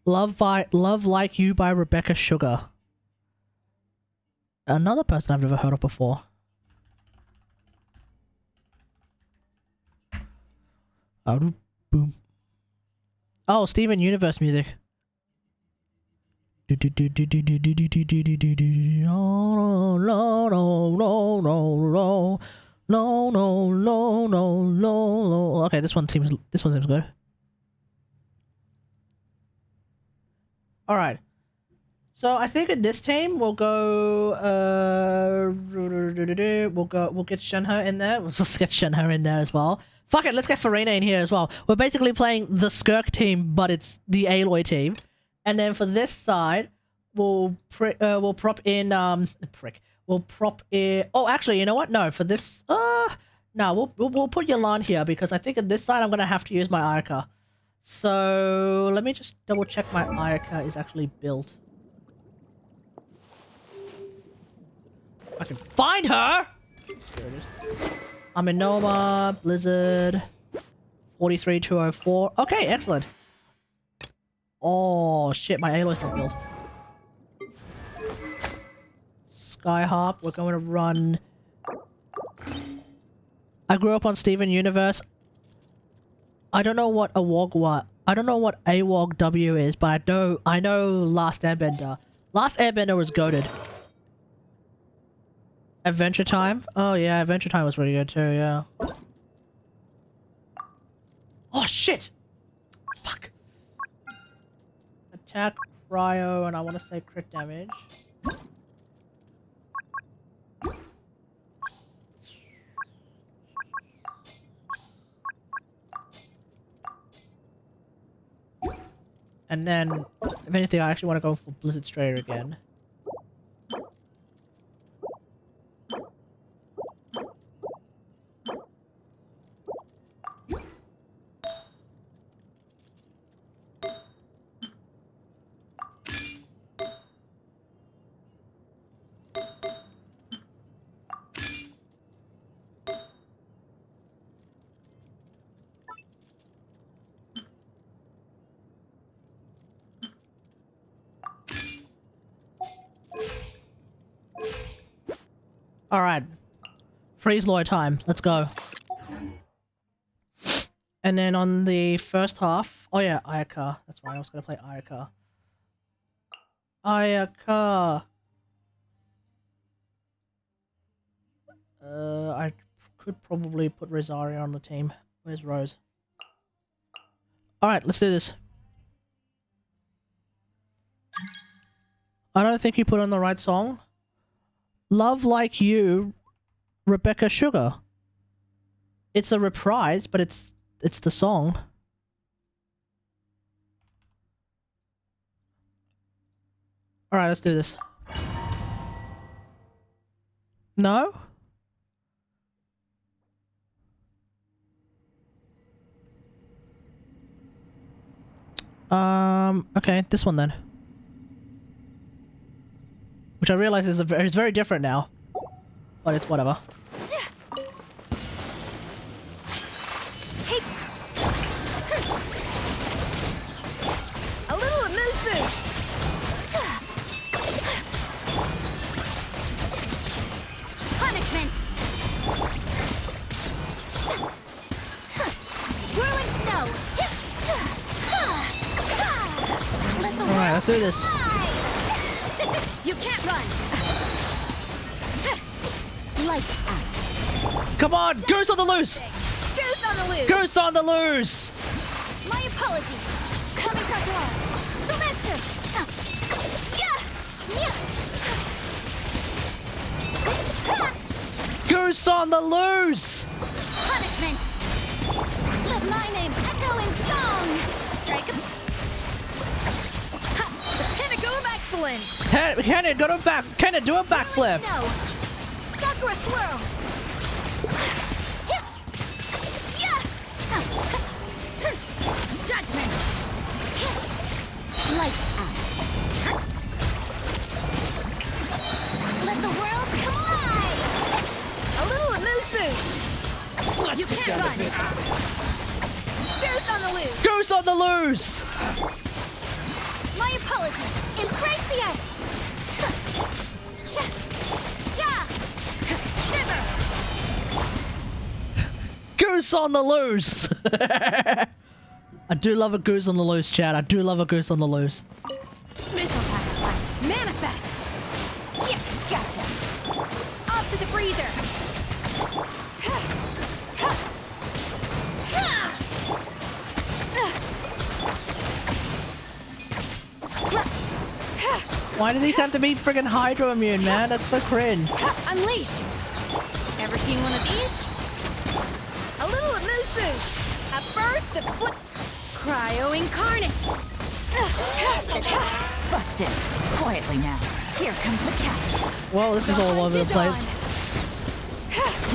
Love Like You by Rebecca Sugar. Another person I've never heard of before. Oh, Steven Universe music. Okay, this one seems good. All right. So I think in this team we'll go we'll get Shenhe in there. Let's get Shenhe in there as well. Fuck it, let's get Farina in here as well. We're basically playing the Skirk team, but it's the Aloy team. And then for this side, we'll prop in We'll prop in. Oh, actually, you know what? No, for this. No, we'll put Yalan here because I think on this side I'm gonna have to use my Ayaka. So let me just double check my Ayaka is actually built. I can find her. There it is. I'm in Noma, Blizzard, 43204. Okay, excellent. Oh shit, my AUS not built. Skyharp, we're going to run... I grew up on Steven Universe. I don't know what I don't know what AWOG W is, but I know Last Airbender. Last Airbender was goated. Adventure Time? Oh yeah, Adventure Time was pretty good too, yeah. Oh shit! Fuck! Attack, cryo, and I want to say crit damage. And then, if anything, I actually want to go for Blizzard Strayer again. Alright. Freeze lawyer time. Let's go. And then on the first half... Oh yeah, Ayaka. That's right, I was gonna play Ayaka. Ayaka! I could probably put Rosaria on the team. Where's Rose? Alright, let's do this. I don't think you put on the right song. Love Like You, Rebecca Sugar. It's a reprise, but it's the song. Alright, let's do this. No? Okay, this one then. Which I realize is is very different now. But it's whatever. Take a little amuse boost. Punishment. Whirling snow. Alright, let's do this. You can't run. Lights out. Come on! Goose on the loose! Goose on the loose. Goose on the loose! My apologies. Coming out to art. Sumetsu. Yes. Goose on the loose! Punishment. Let my name echo in song. Strike. Pinnacle excellent. Can it go to back? Can it do a backflip? No. Sakura swirl. Judgment. Lights out. Let the world come alive. A little amuse bouche. You can't run. Goose on the loose. Goose on the loose! My apologies. Embrace the ice. Shiver. Goose on the loose! I do love a goose on the loose, Chad. I do love a goose on the loose. Missile pack. Manifest. Gotcha. Off to the breather. Why do these have to be friggin' Hydro immune, man? That's so cringe. Unleash. Ever seen one of these? A little amuse bouche. A burst of flip. Cryo incarnate. Busted. Quietly now. Here comes the catch. Well, this is all over the place.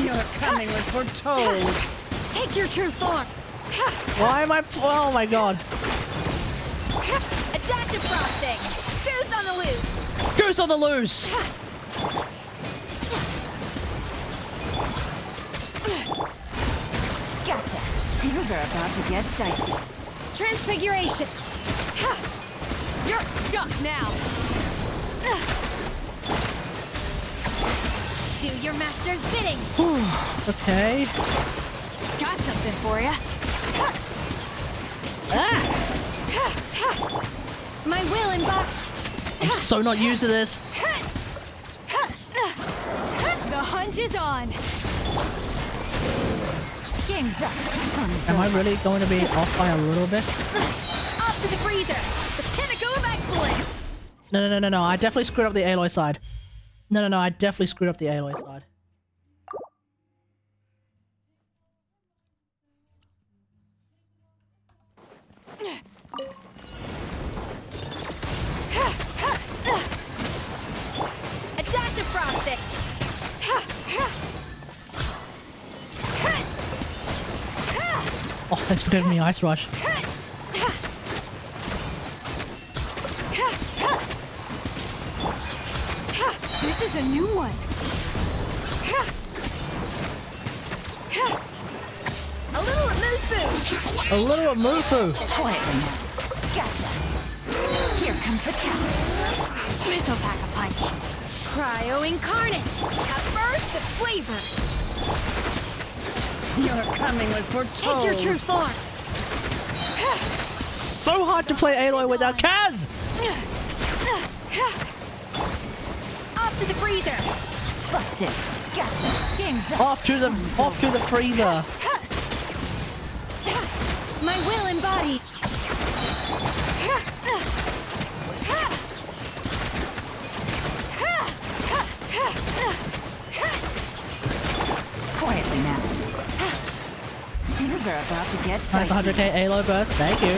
Your coming was foretold. Take your true form. Why am I... Oh my god. Adaptive frosting. Goose on the loose. Goose on the loose! Gotcha. Things are about to get dicey. Transfiguration. You're stuck now. Do your master's bidding. Okay. Got something for ya. My will embody. I'm so not used to this. The hunt is on. Game's up. Am I really going to be off by a little bit? Up to the freezer. The pinnacle of excellence. No. I definitely screwed up the Aloy side. No. I definitely screwed up the Aloy side. A dash of frosting. Oh, thanks for giving me Ice Rush. This is a new one. A little Mufu. A little Mufu. Quietly now. Gotcha. Here comes the catch. This'll pack a punch. Cryo incarnate. A burst of flavor. Your coming was foretold. Take your true form. So hard to play Aloy without Kaz. Off to the freezer. Busted. Gotcha. Game's up. Off to the freezer. My will embody. Quietly now. Things are about to get Nice dicey. 100k Aloy burst. Thank you.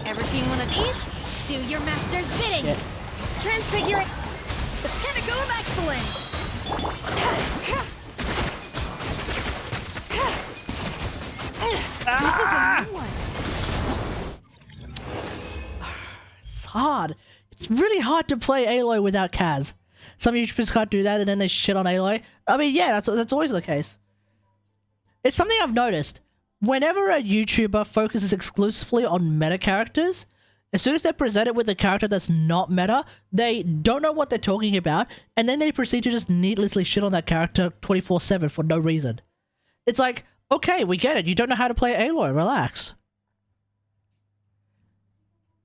Ever seen one of these? Do your master's bidding. Yeah. Transfigure it. The pinnacle of excellence. This is a new one. It's hard. It's really hard to play Aloy without Kaz. Some YouTubers can't do that and then they shit on Aloy. I mean, yeah, that's always the case. It's something I've noticed. Whenever a YouTuber focuses exclusively on meta characters, as soon as they're presented with a character that's not meta, they don't know what they're talking about, and then they proceed to just needlessly shit on that character 24/7 for no reason. It's like, okay, we get it. You don't know how to play Aloy. Relax.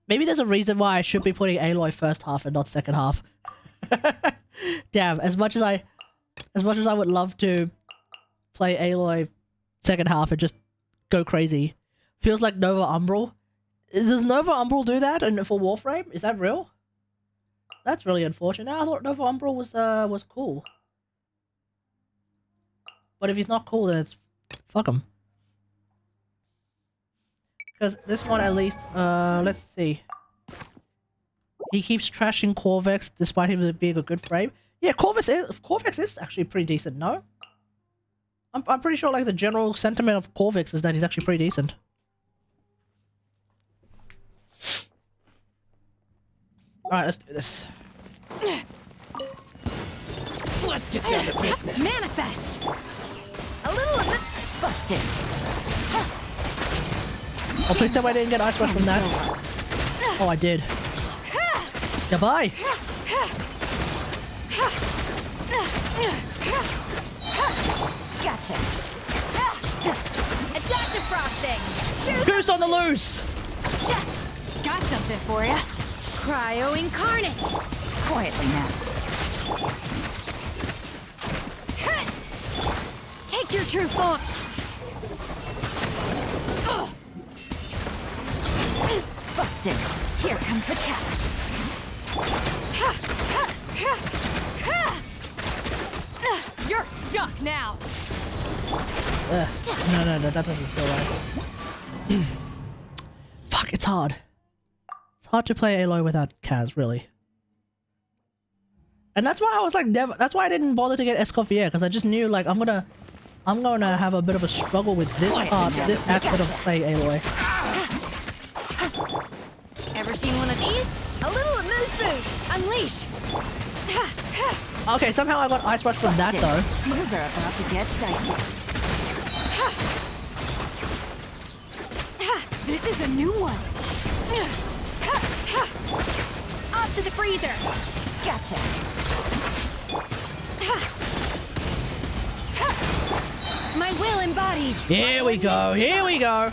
Maybe there's a reason why I should be putting Aloy first half and not second half. Damn, as much as I would love to play Aloy second half and just go crazy, feels like Nova Umbral. Does Nova Umbral do that and for Warframe? Is that real? That's really unfortunate. I thought Nova Umbral was cool. But if he's not cool, then it's fuck him. Because this one at least, let's see. He keeps trashing Corvex despite him being a good frame. Yeah, Corvex is actually pretty decent, no? I'm pretty sure like the general sentiment of Corvex is that he's actually pretty decent. Alright, let's do this. Let's get down to business. Manifest. A little of it. Busted. Oh, please tell me I didn't get Ice Rush from that. Oh, I did. Goodbye. Gotcha. A dash of frosting. Goose on the loose. Got something for ya. Cryo incarnate. Quietly now. Take your true form. Busted. Here comes the catch. You're stuck now. No, that doesn't feel right. Fuck, it's hard. It's hard to play Aloy without Kaz, really. And that's why I was like never. That's why I didn't bother to get Escoffier, because I just knew like I'm gonna have a bit of a struggle with this part, this aspect of play Aloy. Ever seen one of these? A little amuse boost. Unleash. Okay, somehow I got Ice Rush from that though. Things are about to get dicey. This is a new one. Off to the freezer. Gotcha. My will embodied. Here we go. Here we go.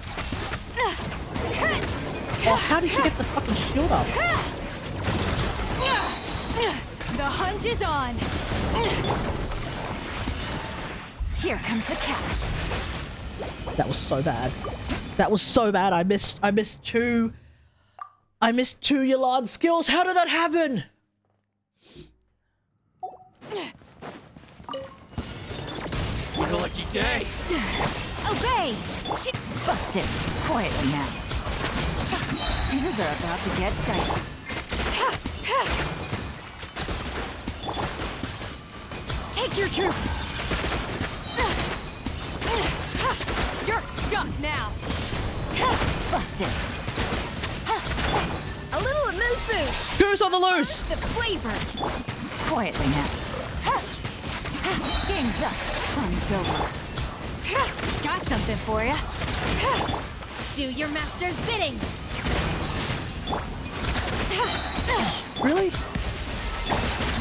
Oh, how did she get the fucking shield up? The hunt is on. Here comes the catch. That was so bad. That was so bad. I missed two Yolande skills. How did that happen? What a lucky day. Obey. Busted. Quietly now. Things are about to get dicey. Take your troop. You're stuck now. Busted. A little amuse-bouche. Goose on the loose. The flavor. Quietly now. Game's up. Fun's over. Got something for you. Do your master's bidding. Really?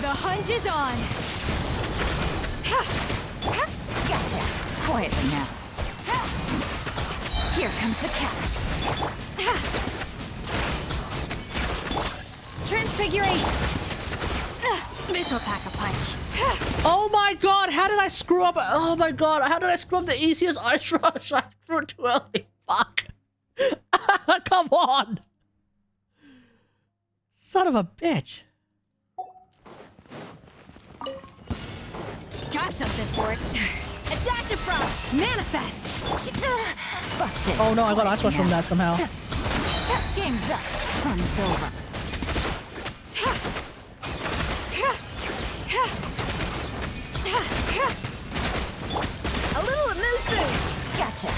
The hunt is on. Gotcha. Quietly now. Here comes the catch. Transfiguration. This'll pack a punch. Oh my god, how did I screw up? Oh my god, how did I screw up the easiest ice rush? I threw it too early. Fuck. Come on. Son of a bitch. Got something for it. A dash of frost. Manifest. Busted. Oh no, I got ice rush from that somehow. Game's up. Fun's over. A little amuse-bouche. Gotcha.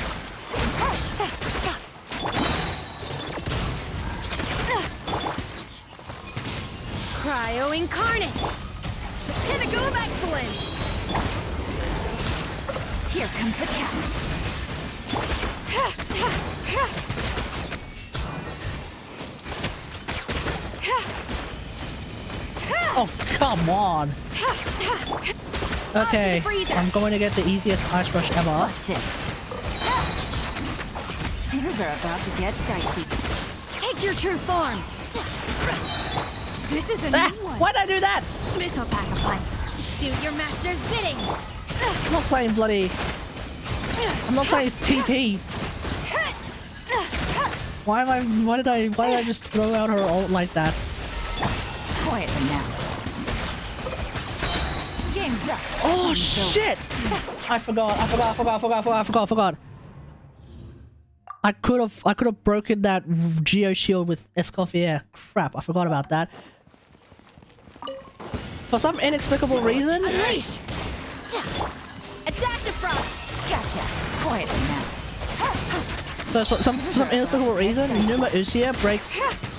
Cryo incarnate. Pinnacle of excellence. Here comes the catch. Oh, come on. Okay, I'm going to get the easiest ice rush ever. Busted. Things are about to get dicey. Take your true form. This is a Ah, new one. why'd I do that? This'll pack a punch. Do your master's bidding. I'm not playing bloody... I'm not playing TP. Why did I just throw out her ult like that? Quietly now. Game's up. Oh shit! I forgot. I could have broken that Geo shield with Escoffier. Crap, I forgot about that. For some inexplicable reason. Unleash. A dash of frost. Gotcha. Quietly now. So for some inexplicable reason, Numa Usia breaks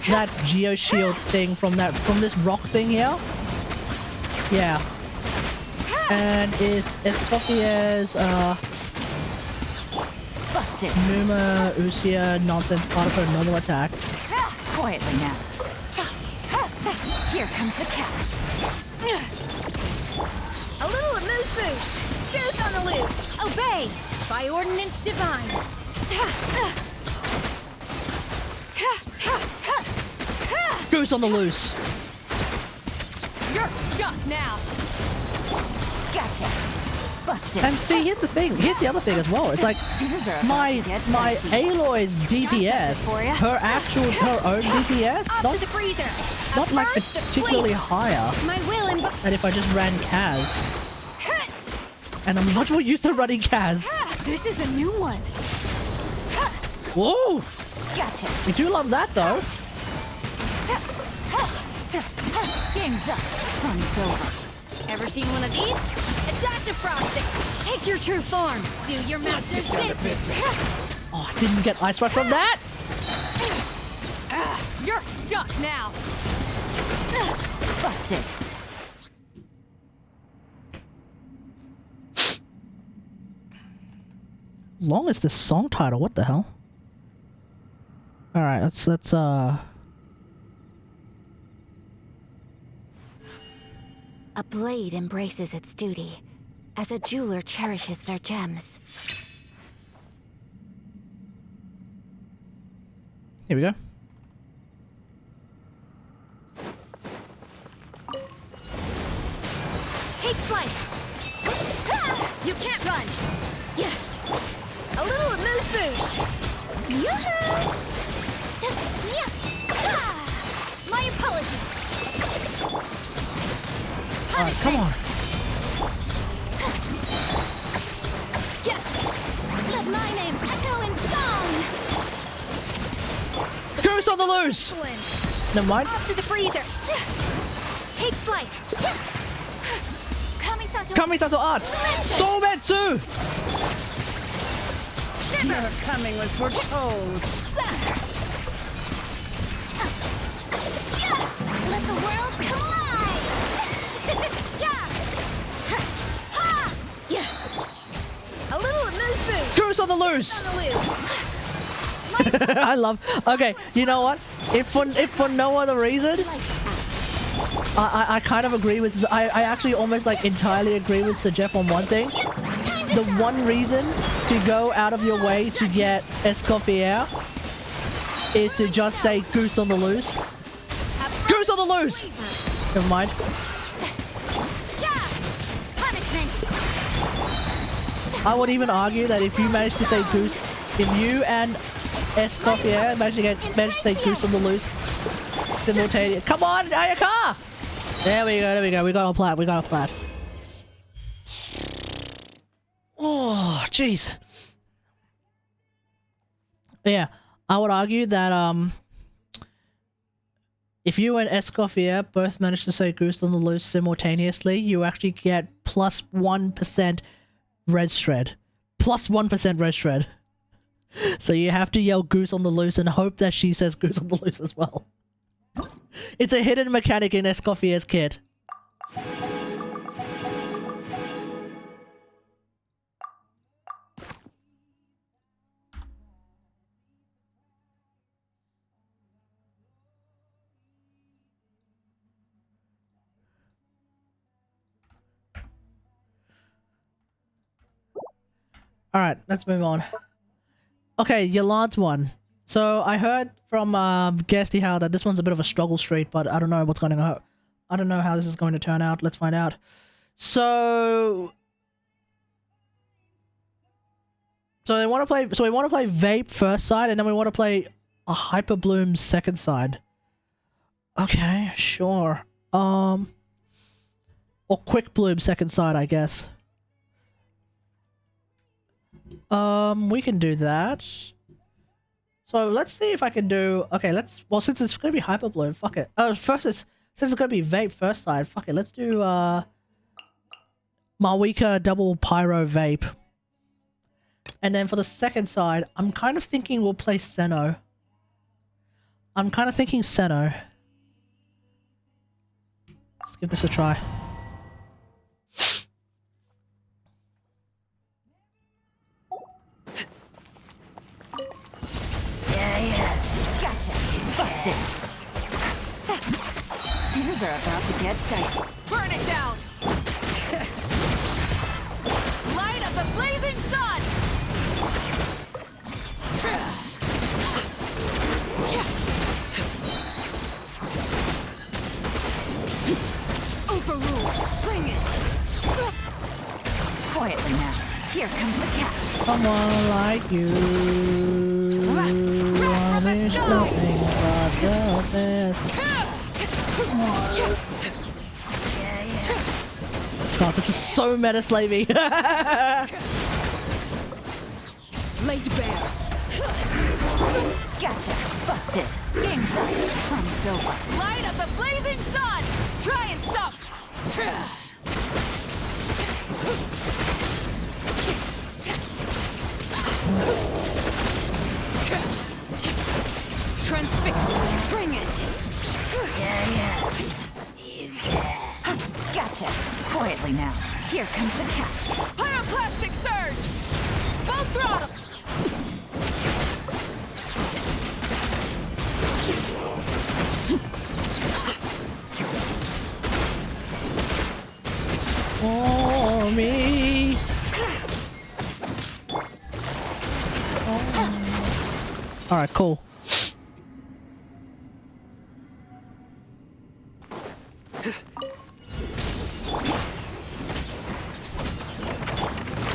that Geo shield thing from this rock thing here. Yeah. And is Escoffier's Busted. Numa Usia nonsense part of her normal attack? Quietly now. Here comes the catch. A little amuse-bouche. Goose on the loose. Obey. By ordinance divine. Goose on the loose. You're stuck now. Gotcha. Busted. And see, here's the thing. Here's the other thing as well. It's like Things are about my to get my dicey. Aloy's DPS, for ya. her own DPS, Off to the freezer. not like particularly higher My will embody. than if I just ran Kaz. And I'm much more used to running Kaz. This is a new one. Whoa! Gotcha. We do love that though. Game's up. Fun's over. Ever seen one of these? A dash of frosting. Take your true form. Do your master's Get down to bid. business. Oh, I didn't get ice rush from that. You're stuck now. Busted. Long is this song title? What the hell? Alright, let's A blade embraces its duty, as a jeweler cherishes their gems. here we go. Take flight! You can't run! Yeah. A little moose. Yoo-hoo! My apologies. Alright, come on. Yeah. Let my name echo in song. Goose on the loose! Excellent. Never mind. Off to the freezer. Take flight. Kami-sato. Kami-sato art! Soumetsu! Your coming was foretold. Let the world come alive! A little moose boost. Goose on the loose! On the loose. I love. Okay, you know what? If for no other reason, I kind of agree with. I actually almost like entirely agree with the Jeff on one thing. The one reason to go out of your way to get Escoffier is to just say goose on the loose. Goose on the loose! Never mind. Punishment. I would even argue that if you manage to say goose, if you and Escoffier manage to say goose on the loose simultaneously. Come on, Ayaka! There we go, we got our plat, Oh, jeez. Yeah, I would argue that if you and Escoffier both manage to say goose on the loose simultaneously, you actually get plus 1% red shred. Plus 1% red shred. So you have to yell goose on the loose and hope that she says goose on the loose as well. It's a hidden mechanic in Escoffier's kit. Alright, let's move on. Okay, Yolande's one. So I heard from Guesty how that this one's a bit of a struggle street, but I don't know what's going on. I don't know how this is going to turn out. Let's find out. So we want to play Vape first side, and then we want to play a Hyper Bloom second side. Okay, sure. Or Quick Bloom second side, I guess. We can do that. So let's see if I can do. Okay, well, since it's gonna be Hyper Bloom, fuck it. Since it's gonna be Vape first side, fuck it. Let's do Mavuika double Pyro Vape. And then for the second side, I'm kind of thinking we'll play Senno. Let's give this a try. Gotcha. Busted. Things are about to get dicey. Burn it down! Light of the blazing sun! Overruled. Bring it. Quietly now. Here comes the catch. Someone like you. There's nothing but the best. God, this is so meta slavey. Laid bare. Gotcha. Busted. Game side. From Silva. Light of the blazing sun! Try and stop! Transfixed. Bring it. Gotcha. Quietly now. Here comes the catch. Pyroclastic surge! Full throttle! For me. All right, cool.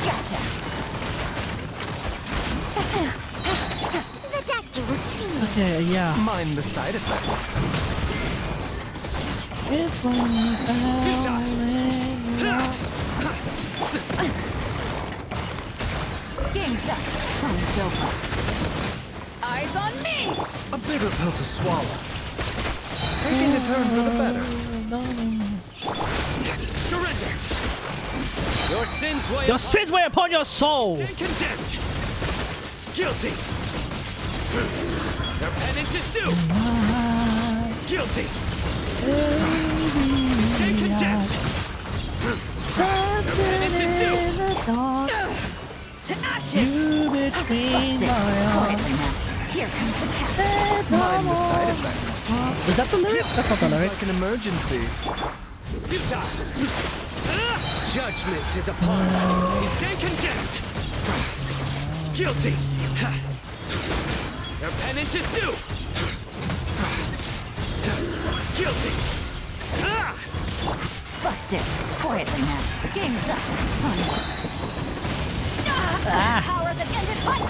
Gotcha. The doctor will see you. Okay, yeah. Mind the side effect. If only Game's up. Time's over. Eyes on me! A bitter pill to swallow. Taking a turn for the better. Surrender! Your sins weigh Your sins weigh upon your soul. Stay condemned! Guilty! Their penance is due! Guilty! Stay condemned! Their penance is due! To ashes! You between my arms. Quietly now. Here comes the catch. Mind the side effects. Is that the lyrics? That's not the Seems lyrics. like an emergency. Judgment is upon you. Stay condemned. Guilty. Their penance is due. Guilty. Busted. Quietly now. Game's up. Fun's up. Power that ended fight.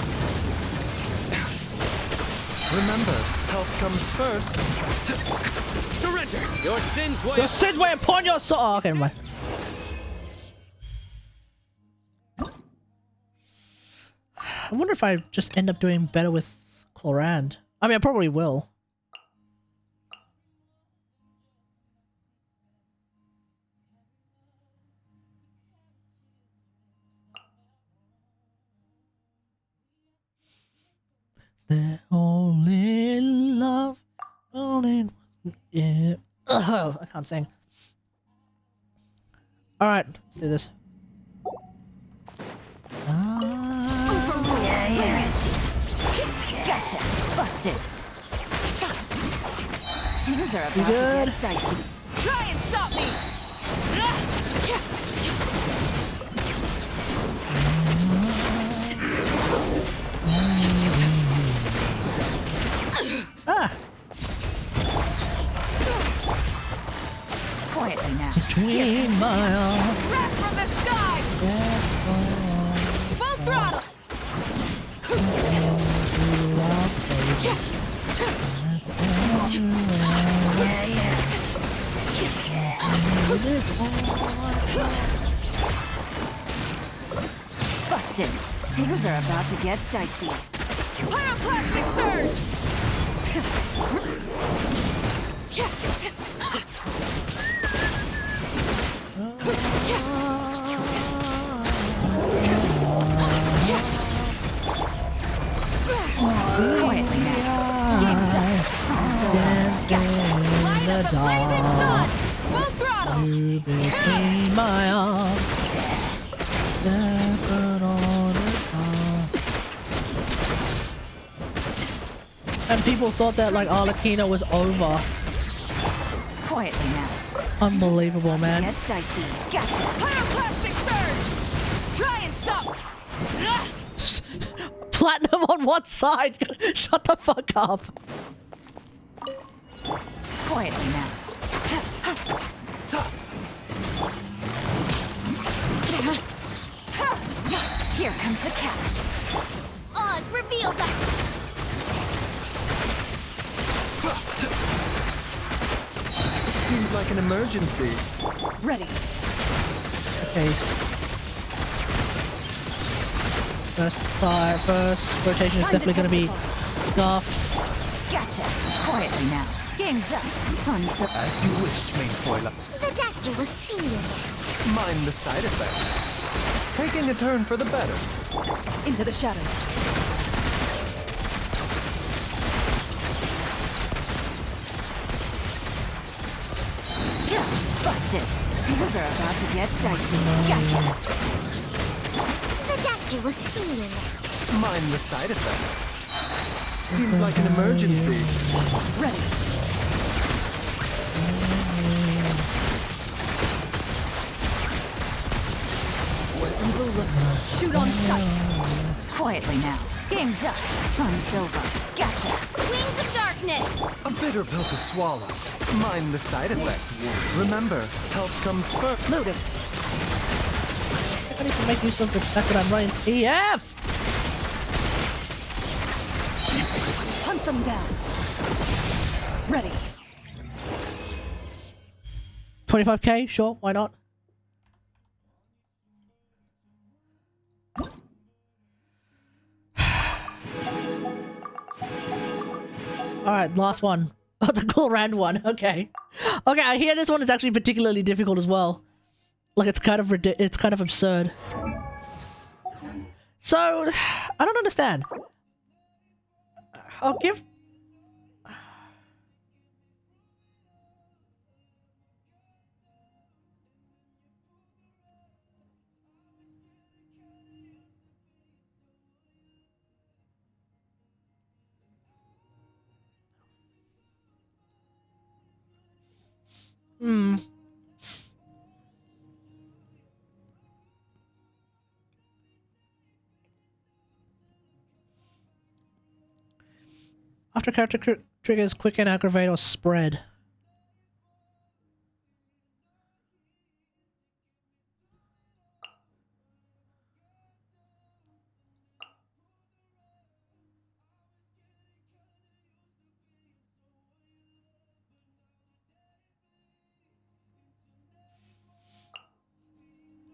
Remember, health comes first. Surrender. Your sins weigh. Your sins weigh upon your soul. Oh, okay, never mind. I wonder if I just end up doing better with Chlorand. I mean, I probably will. They're only love, only yeah. Ugh, I can't sing. All right, let's do this. Gotcha. Busted. Things are about You to good? get dicey. Try and stop me! Ah, Quietly now. between my arms. Rat from the sky! Full throttle! Busted. Things are about to get dicey. Pyroclastic surge! Quietly now. Game's up. Gotcha. Light of the blazing sun! Full throttle! You between my arms. Separate on the top. And people thought that like Arlecchino was over. Quietly now. Unbelievable, man. Get dicey. Gotcha. Pyroclastic surge! Try and stop! Platinum on one side. Shut the fuck up. Quietly now. Here comes the catch. Oz, reveal that. Seems like an emergency. Ready. Okay. First rotation is definitely going to be Scarf. Gotcha. Quietly now. Game's up. Fun's up. As you wish, Mainfoil. The doctor will see you. Mind the side effects. Taking a turn for the better. Into the shadows. Busted. Things are about to get dicey. Gotcha. The doctor will see you now. Mind the side effects. Seems like an emergency. Ready. Where evil lurks, shoot on sight. Quietly now. Game's up. Fun silver. Gotcha. Wings of darkness! A bitter pill to swallow. Mind the side effects. Remember, health comes first. Loaded. I need to make use of the fact that I'm running TF! Hunt them down. Ready. 25k? Sure, why not? Alright, last one. Oh, the cool rand one. Okay. Okay, I hear this one is actually particularly difficult as well. Like, it's kind of absurd. So, I don't understand. I'll give... After character triggers quicken, aggravate, or spread.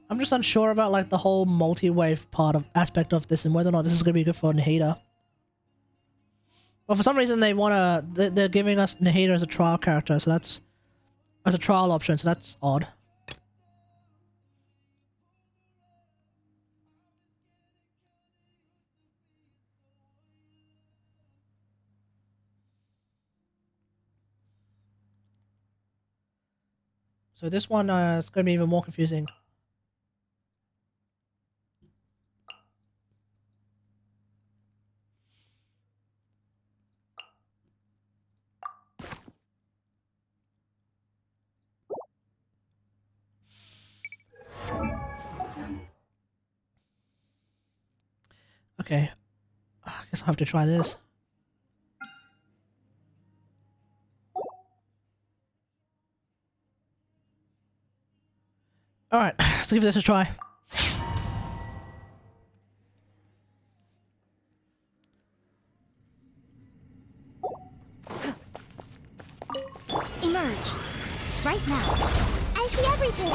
I'm just unsure about like the whole multi-wave aspect of this and whether or not this is going to be good for Nahida. Well, for some reason they're giving us Nahida as a trial character, so that's as a trial option, so that's odd. So this one is going to be even more confusing. Okay, I guess I'll have to try this. Alright, let's give this a try. Emerge. Right now. I see everything.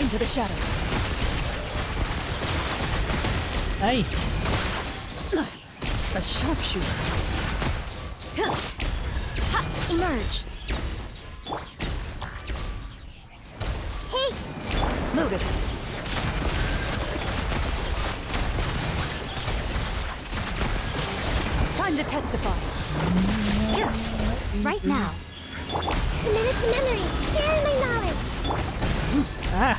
Into the shadows. Hey! A sharpshooter. Ha! Emerge. Hey! Loaded. Time to testify. Right now. Committed to memory. Sharing my knowledge. Ah!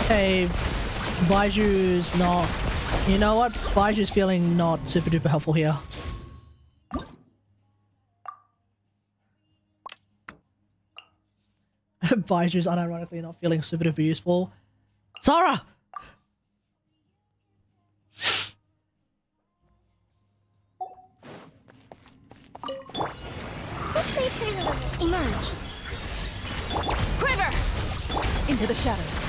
Hey, Baiju's not... You know what? Baiju's feeling not super duper helpful here. Baiju's unironically not feeling super duper useful. Sarah! Emerge. Quiver! Into the shadows.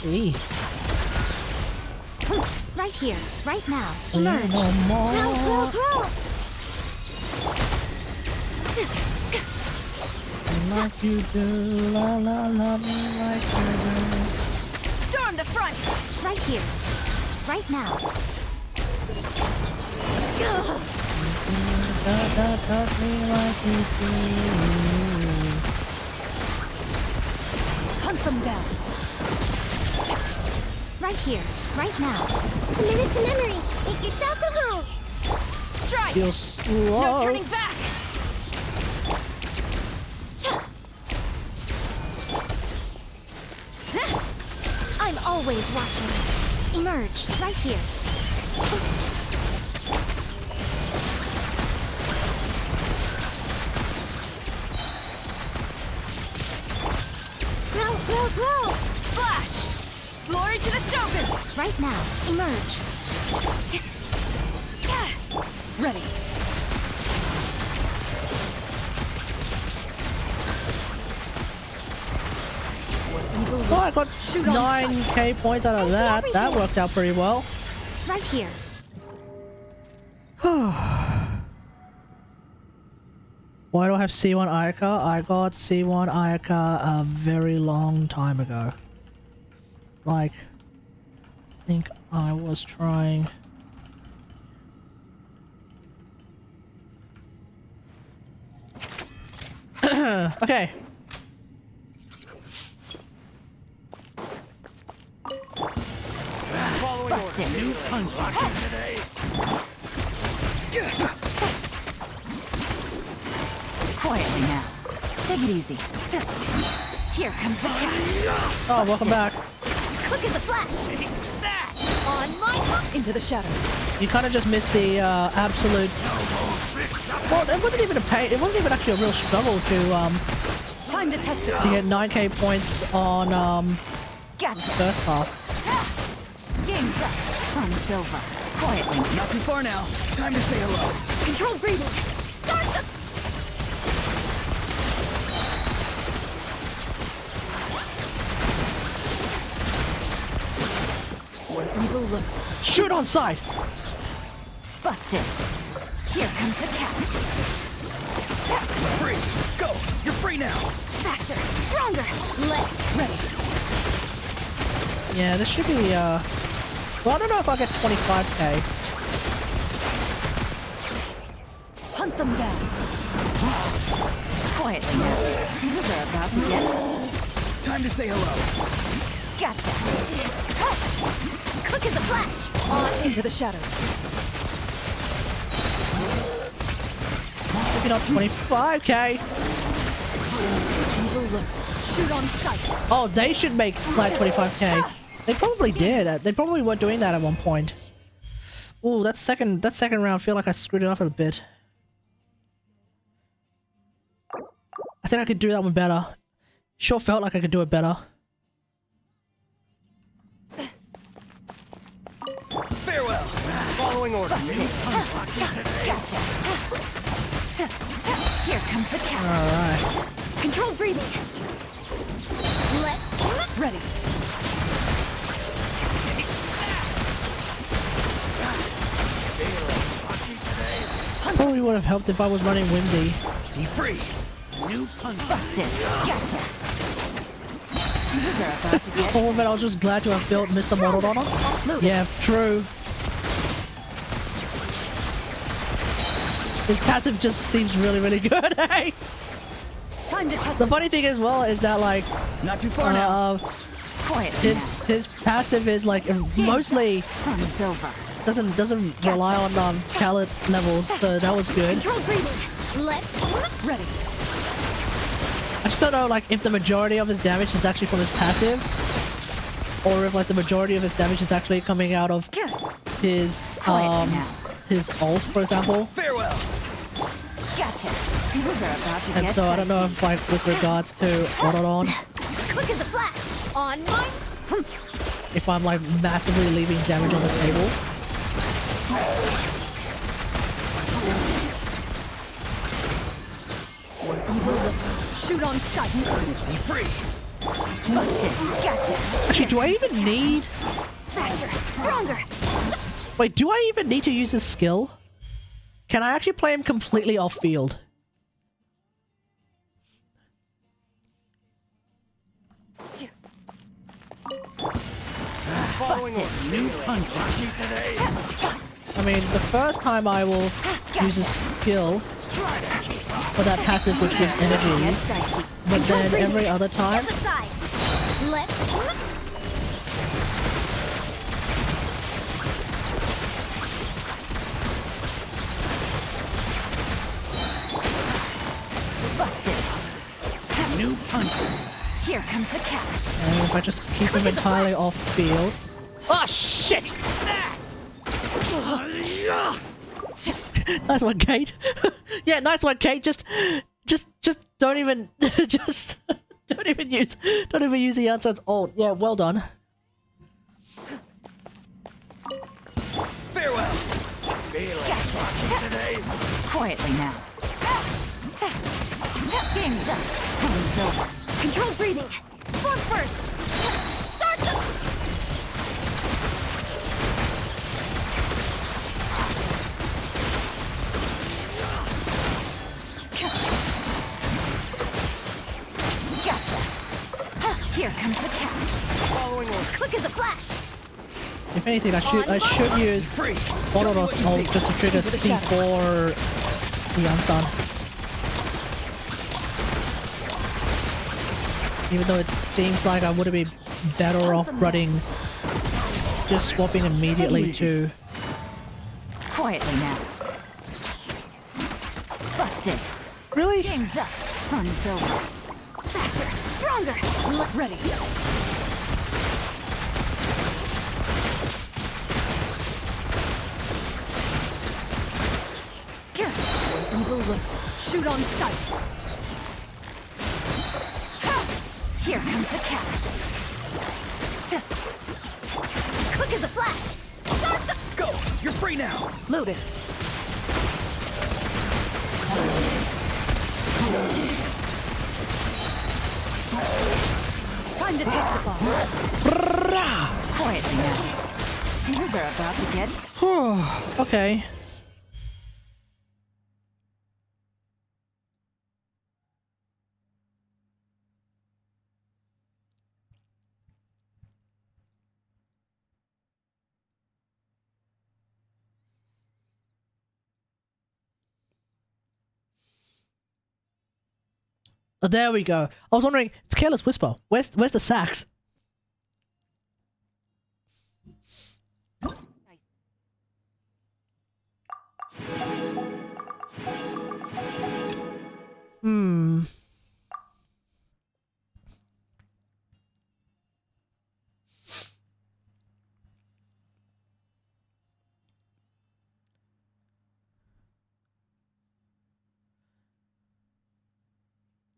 Hey. Right here. Right now. Emerge. No more. Grow, grow, grow! Like you do, la la la me like you do. Storm the front! Right here. Right now. Touch me like you do. Hunt them down. Right here. Right now. Committed to memory. Make yourselves at home. Strike! Feel slow. No turning back! always watching. Emerge right here. Grow! Flash! Glory to the Shogun! Right now, emerge. Ready. Oh, I got 9k points out of that. That worked out pretty well. Right here. Why do I have C1 Ayaka? I got C1 Ayaka a very long time ago. Like, I think I was trying... Okay. Busted. New punch today. Quietly now. Take it easy. Here comes the catch. Oh, welcome back. Quick as a flash. On my hook. Into the shadows. You kind of just missed the absolute... Well, it wasn't even a pain. It wasn't even actually a real struggle to Time to test it. get 9k points on Gotcha. the first half. Game's up. From Silva. Quietly. Not too far now. Time to say hello. Controlled breathing. Start the... Where evil lurks. Shoot on sight! Busted. Here comes the catch. Free. Go. You're free now. Faster. Stronger. Ready. Yeah, this should be well, I don't know if I'll get 25k. Hunt them down. Quietly now. Heroes are about to get... Time to say hello. Gotcha. Quick as a flash. On into the shadows. Maybe not 25k. Evil lurks. Shoot on sight. Oh, they should make like 25k. They probably did. They probably were doing that at one point. Ooh, that second round, I feel like I screwed it up a bit. I think I could do that one better. Sure felt like I could do it better. Farewell. Following orders. Gotcha. Here comes the catch. Alright. Controlled breathing. Let's... Ready. Probably would have helped if I was running Whimsy. Be free. New punch. Busted. Gotcha. Heroes are about to get... Oh, but I was just glad to have built Mr. Model on him. Yeah, true. His passive just seems really, really good, hey? Time to test The funny thing as well is that, like, Not too far now. Quietly his passive is like mostly from Silva. doesn't rely on talent levels, so that was good. Controlled breathing. Let's... Ready. I just don't know, like, if the majority of his damage is actually from his passive, or if like the majority of his damage is actually coming out of his his ult, for example. Farewell. Gotcha. Heroes are about to And get so I don't know if, like, with regards to Autodon, Quick as a flash. On my... if I'm like massively leaving damage on the table. Evil lurks. Shoot on sight. Be free. busted. Gotcha. Actually, do I even need... Faster. Stronger. Wait, do I even need to use his skill? Can I actually play him completely off field? Busted. New punch today. I mean, the first time I will use his skill for that passive which gives energy, Get dicey. but then every other time... Step aside. Let's... Busted. New punch. Here comes the catch. And if I just keep him entirely off field. Oh shit! Nice one, Kate. Yeah, nice one, Kate. Just don't even, don't even use the Yansan's ult. Yeah, well done. Farewell. Gotcha. Today. Quietly now. Game's up. Game's over. Control breathing. Form first. Start the... Gotcha. Here comes the catch. Following order. Quick as a flash. If anything, I should use Autoros ult just to trigger C4 the Yansan. Even though it seems like I would be better off running, just swapping immediately to... Quietly now. Busted. Really? Game's up. Fun's over. Faster. Stronger. Look ready. Evil lurks. Shoot on sight. Here comes the catch. Quick as a flash. Start the... Go. You're free now. Loaded. Time to testify. Quietly now. Things are about to get... Okay. Oh, there we go. I was wondering, it's Careless Whisper. Where's the sax?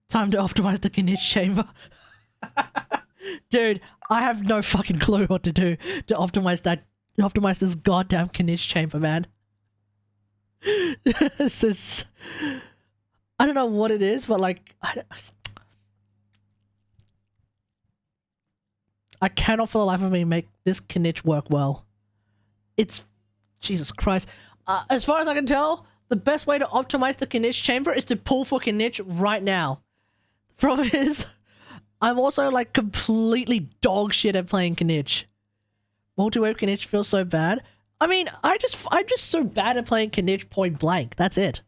Time to optimize the Kinich chamber. Dude, I have no fucking clue what to do to optimize this goddamn Kinich chamber, man. This is... I don't know what it is, but like... I cannot for the life of me make this Kinich work well. It's... Jesus Christ. As far as I can tell, the best way to optimize the Kinich chamber is to pull for Kinich right now. Problem is, I'm also like completely dog shit at playing Kinich. Multi-wave Kinich feels so bad. I mean, I'm just so bad at playing Kinich point blank. That's it.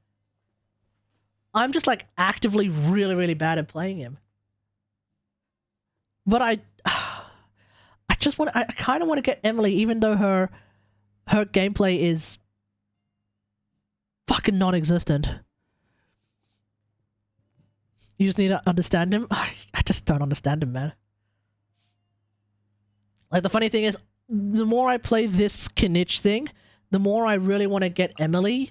I'm just like actively really bad at playing him. But I kind of want to get Emily, even though her gameplay is fucking non-existent. You just need to understand him. I just don't understand him, man. Like, the funny thing is, the more I play this Kinich thing, the more I really want to get Emily,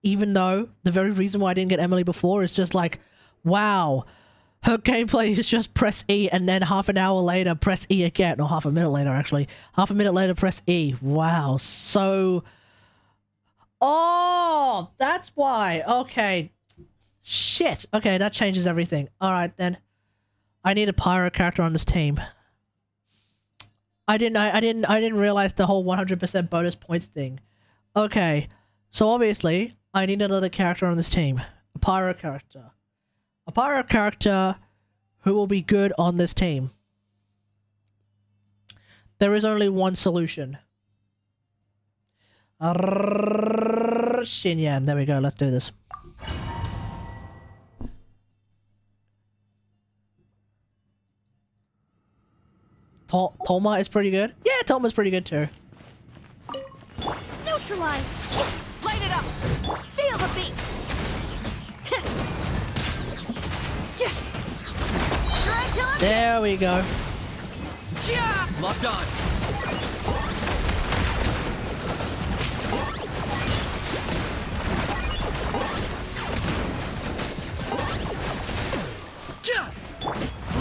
even though the very reason why I didn't get Emily before is just like, wow, her gameplay is just press E and then half an hour later press E again, or half a minute later actually. Half a minute later press E. Wow, so... Oh, that's why. Okay. Shit. Okay, that changes everything. Alright then. I need a pyro character on this team. I didn't realize the whole 100% bonus points thing. Okay. So obviously, I need another character on this team. A pyro character. A pyro character who will be good on this team. There is only one solution. Xinyan. There we go. Let's do this. Toma is pretty good. Yeah, Toma's pretty good too. Neutralize. Light it up. Feel the beat. There we go. Locked on.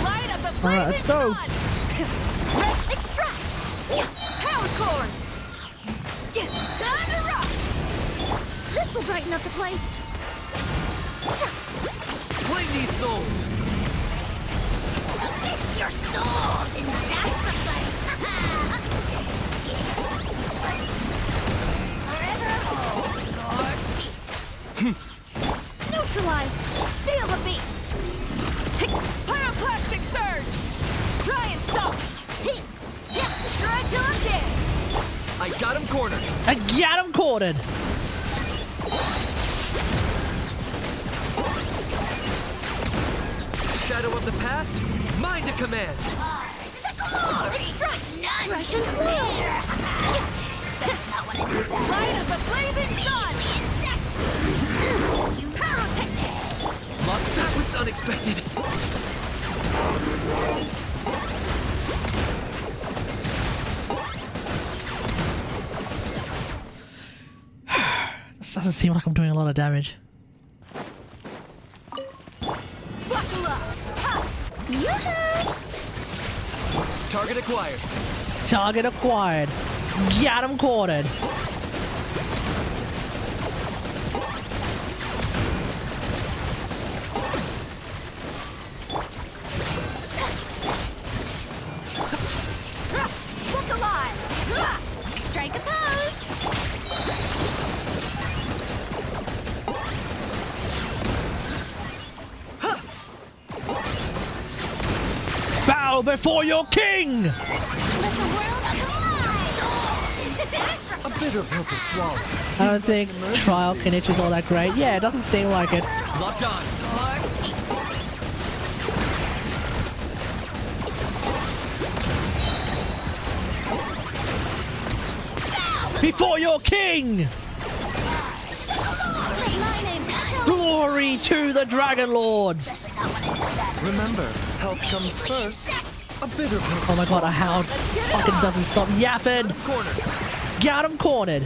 Light up the Alright, let's go. Red extract. Power core. Time to rock. This will brighten up the place. Claim these souls. Submit your souls in sacrifice. Forever hold your peace. Neutralize. Feel the beat. Pyroclastic surge. Try and stop. Try till I'm dead. I got him cornered. I got him cornered. Shadow of the past, mine to command. Extract none. Russian flare. Light of the blazing sun. Pyrotechnic. That was unexpected. This doesn't seem like I'm doing a lot of damage. Buckle up. Yoo-hoo. Target acquired. Target acquired. Got him cornered. Look alive. Strike a pose. Bow before your king! Let the world collide. A bitter pill to swallow. I don't think Trial Kinich is all that great. Yeah, it doesn't seem like it. Locked on. Before your king! Glory to the Dragon Lords! Remember, health comes first. A bitter pill to Oh my god, a hound fucking doesn't stop yapping! Corner. Got him cornered!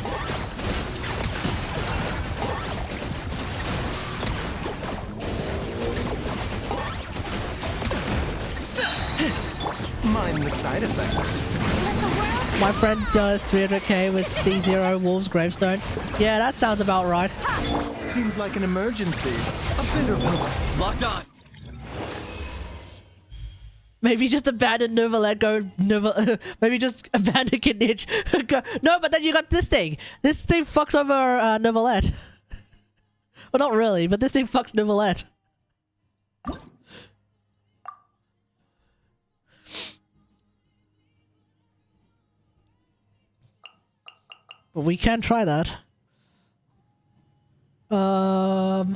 mind the side effects. My friend does 300k with C0 Wolves Gravestone. Yeah, that sounds about right. Seems like an emergency. A bitter pill. Locked on. Maybe just abandon Novelet, go maybe just abandon Kinich. No, but then you got this thing. This thing fucks over Novelet. Well, not really, but this thing fucks Novelet. But we can try that. I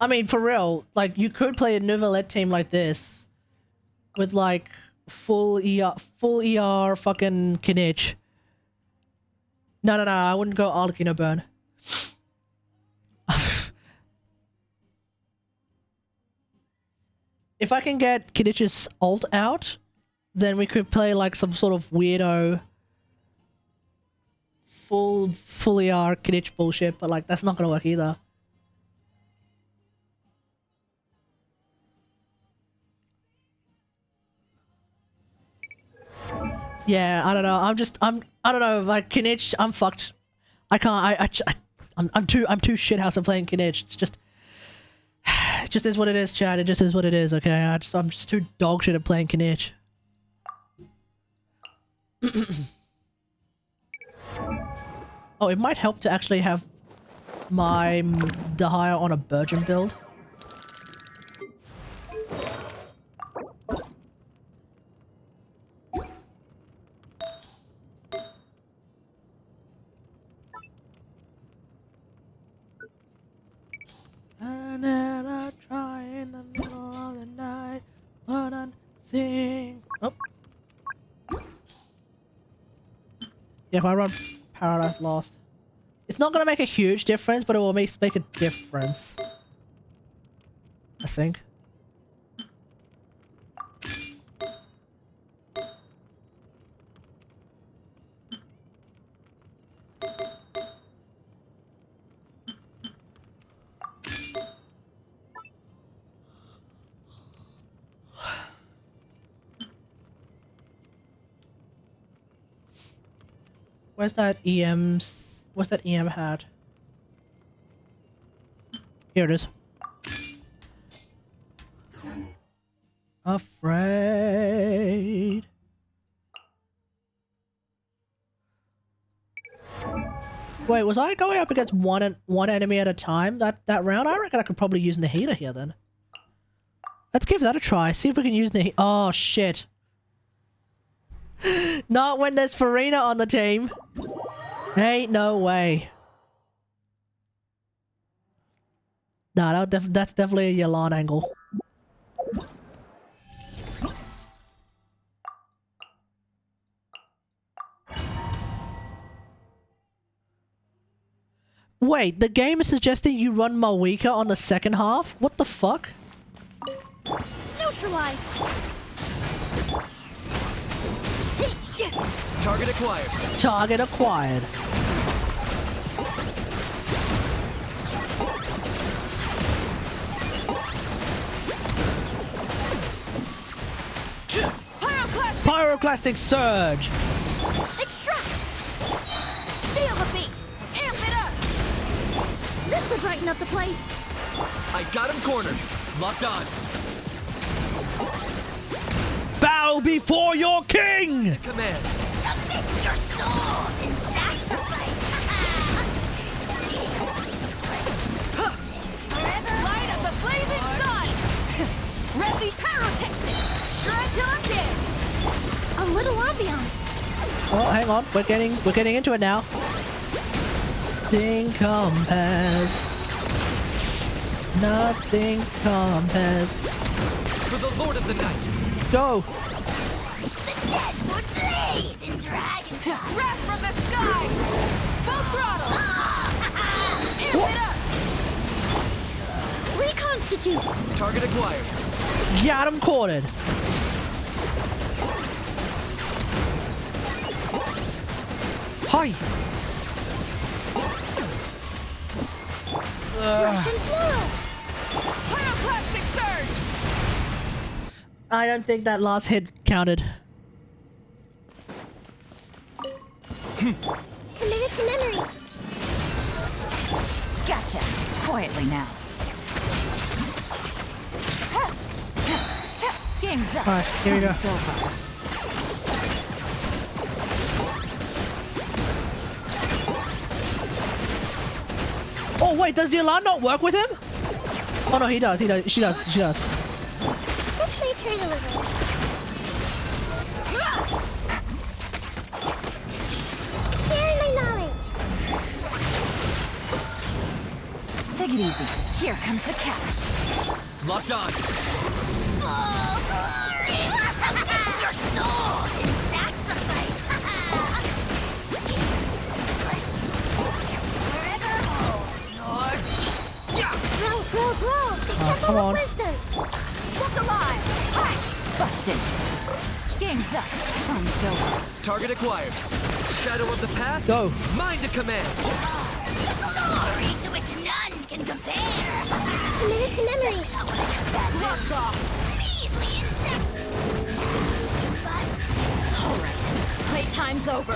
mean, for real, like, you could play a Novelet team like this with, like, full ER fucking Kinich. No, I wouldn't go Arlecchino Burn. If I can get Kinich's ult out, then we could play, like, some sort of weirdo full ER Kinich bullshit, but, like, that's not gonna work either. Yeah, I don't know. I don't know. Like Kinich, I'm fucked. I can't. I'm too shithouse at playing Kinich. It's just, it just is what it is, Chad. It just is what it is. Okay, I'm just too dog shit at playing Kinich. Oh, it might help to actually have my Dahaya on a Burgeon build. And then I try in the middle of the night, what I sing. Oh. Yeah, if I run Paradise Lost, it's not gonna make a huge difference, but it will make a difference. I think. Where's that EM? What's that EM hat? Here it is. Afraid. Wait, was I going up against one enemy at a time that round? I reckon I could probably use Nahida here then. Let's give that a try. See if we can use Nahida. Oh shit. Not when there's Farina on the team. Ain't no way. Nah, that's definitely a Xilonen angle. Wait, the game is suggesting you run Mavuika on the second half? What the fuck? Neutralize. Target acquired. Target acquired. Pyroclastic surge. Extract. Feel the beat. Amp it up. This will brighten up the place. I got him cornered. Locked on. Bow before your king! Command. Submit your soul in sacrifice. Forever light of the blazing sun. Ready pyrotechnic. Sure until I'm dead. A little ambiance. Oh, hang on. We're getting into it now. Nothing compares. Nothing compares. For the Lord of the Night. Go! The dead would blaze in dragon. Wrath from the sky. Full throttle. Amp it up. Reconstitute. Target acquired. Got him cornered. Hi. Russian floral. Pyroclastic surge. I don't think that last hit counted. Committed to memory. Gotcha. Quietly now. Game's up. Alright, here we go. Oh wait, does Xilonen not work with him? Oh no, he does, she does. This may turn a little. Sharing my knowledge. Take it easy. Here comes the cash. Locked on. Oh, glory! Submit your soul in sacrifice. Forever hold your... Grow. The temple come of on. wisdom. Look alive. Hi. Busted. Game's up. Fun's over. Target acquired. Shadow of the past. Go. Mind to command. The glory to which none can compare. Committed to memory. Gloves off. Measly insects. Alright. Playtime's over.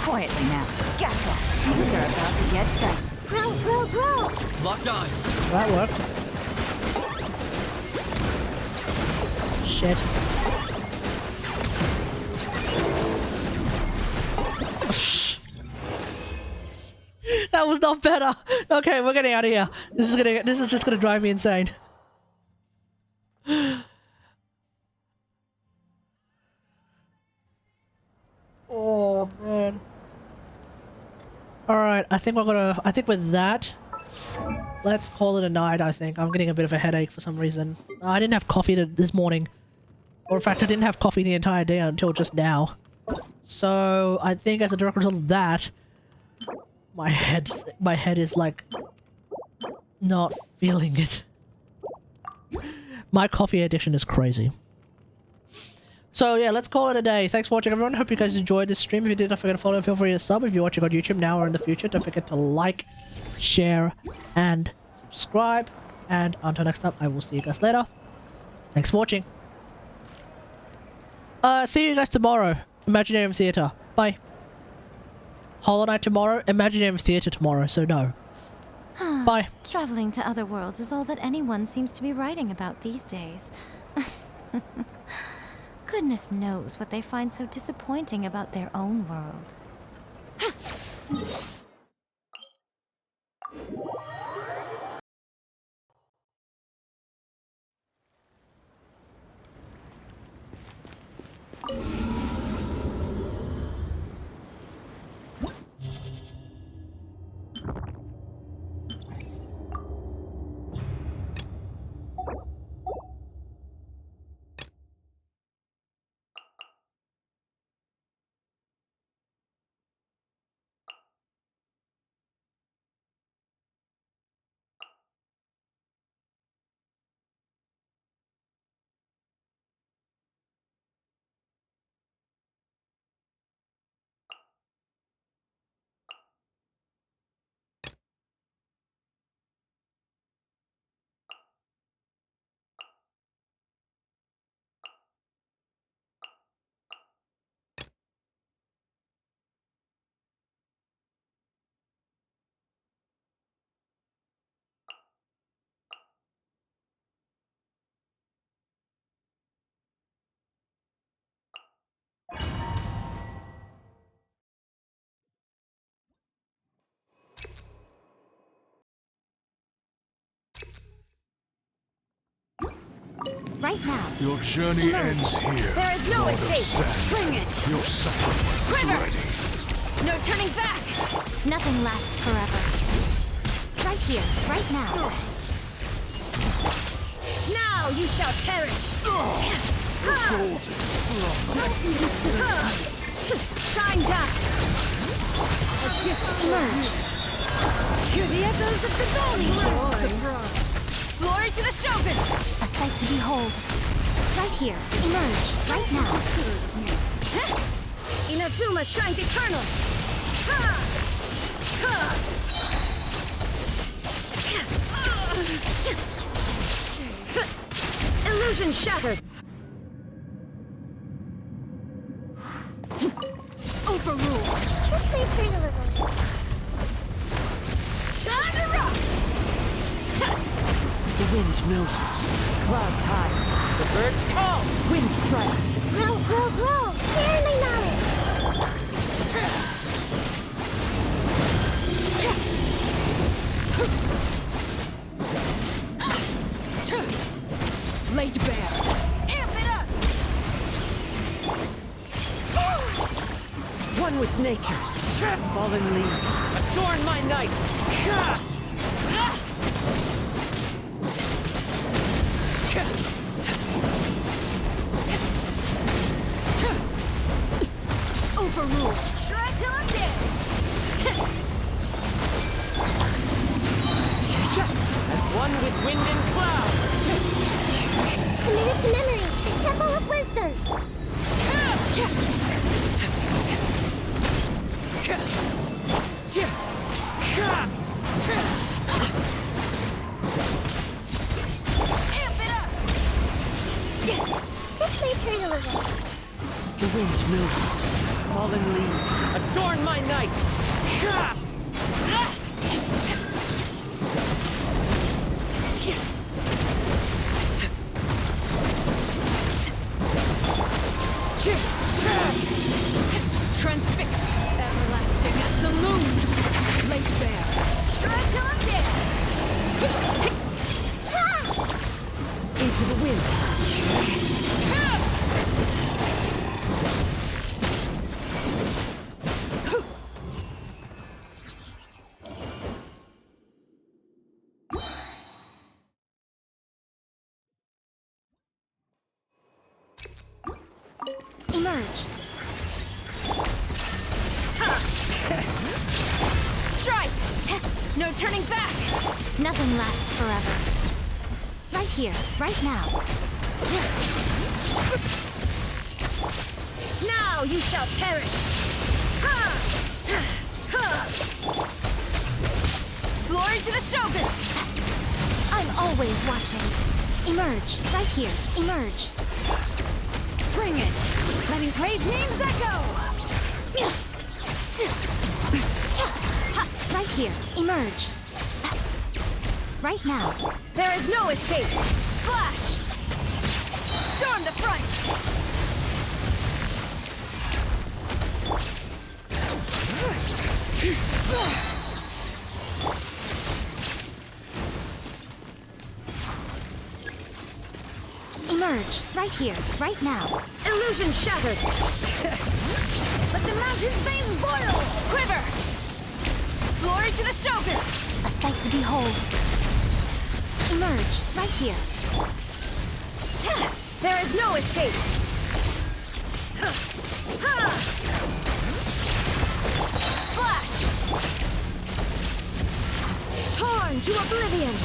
Quietly now. Gotcha. Things are about to get dicey. Grow. Locked on. That worked. Shit. That was not better. Okay, we're getting out of here. This is just gonna drive me insane. Oh man. Alright, I think with that, let's call it a night, I think. I'm getting a bit of a headache for some reason. I didn't have coffee this morning. Or in fact, I didn't have coffee the entire day until just now. So, I think as a direct result of that, my head is like not feeling it. My coffee addiction is crazy. So yeah, let's call it a day. Thanks for watching, everyone. Hope you guys enjoyed this stream. If you did, don't forget to follow. Feel free to sub. If you're watching on YouTube now or in the future, don't forget to like, share, and subscribe. And until next time, I will see you guys later. Thanks for watching. See you guys tomorrow. Imaginarium Theatre. Bye. Hollow Knight tomorrow. Imaginary Theatre tomorrow, so no. Bye. Traveling to other worlds is all that anyone seems to be writing about these days. Goodness knows what they find so disappointing about their own world. Right now. Your journey ends here. There is no escape. Bring it. Your sacrifice is Quiver. ready. No turning back. Nothing lasts forever. Right here, right now. Now you shall perish. Shine down. Emerge. Hear the echoes of the golden. Glory to the Shogun. A sight to behold. Right here, emerge, right now. Inazuma shines eternal. Illusion shattered. Overruled. This way for a little. Time to rock. The wind knows it. Clouds high. The birds call. Wind strike. Grow, grow, grow. Share my knowledge. Laid bare. Amp it up. One with nature. Fallen leaves. Adorn my night. Overruled. Try till I'm dead. As one with wind and cloud. Committed to memory. The Temple of Wisdom. Amp it up. This way for a little. The wind knows it. Fallen leaves. Adorn my night. Transfixed. Everlasting as the moon. Laid bare. Try till I'm dead. Into the wind. Emerge. Strike. No turning back. Nothing lasts forever. Right here, right now. Now you shall perish. Glory to the Shogun. I'm always watching. Emerge, right here, emerge. Bring it. Letting brave names echo. here. Emerge. Right now. There is no escape. Flash! Storm the front! Emerge. Right here. Right now. Illusion shattered! Let the mountain's veins boil! Quiver! Glory to the Shogun! A sight to behold. Emerge. Right here. There is no escape! Flash! Torn to oblivion!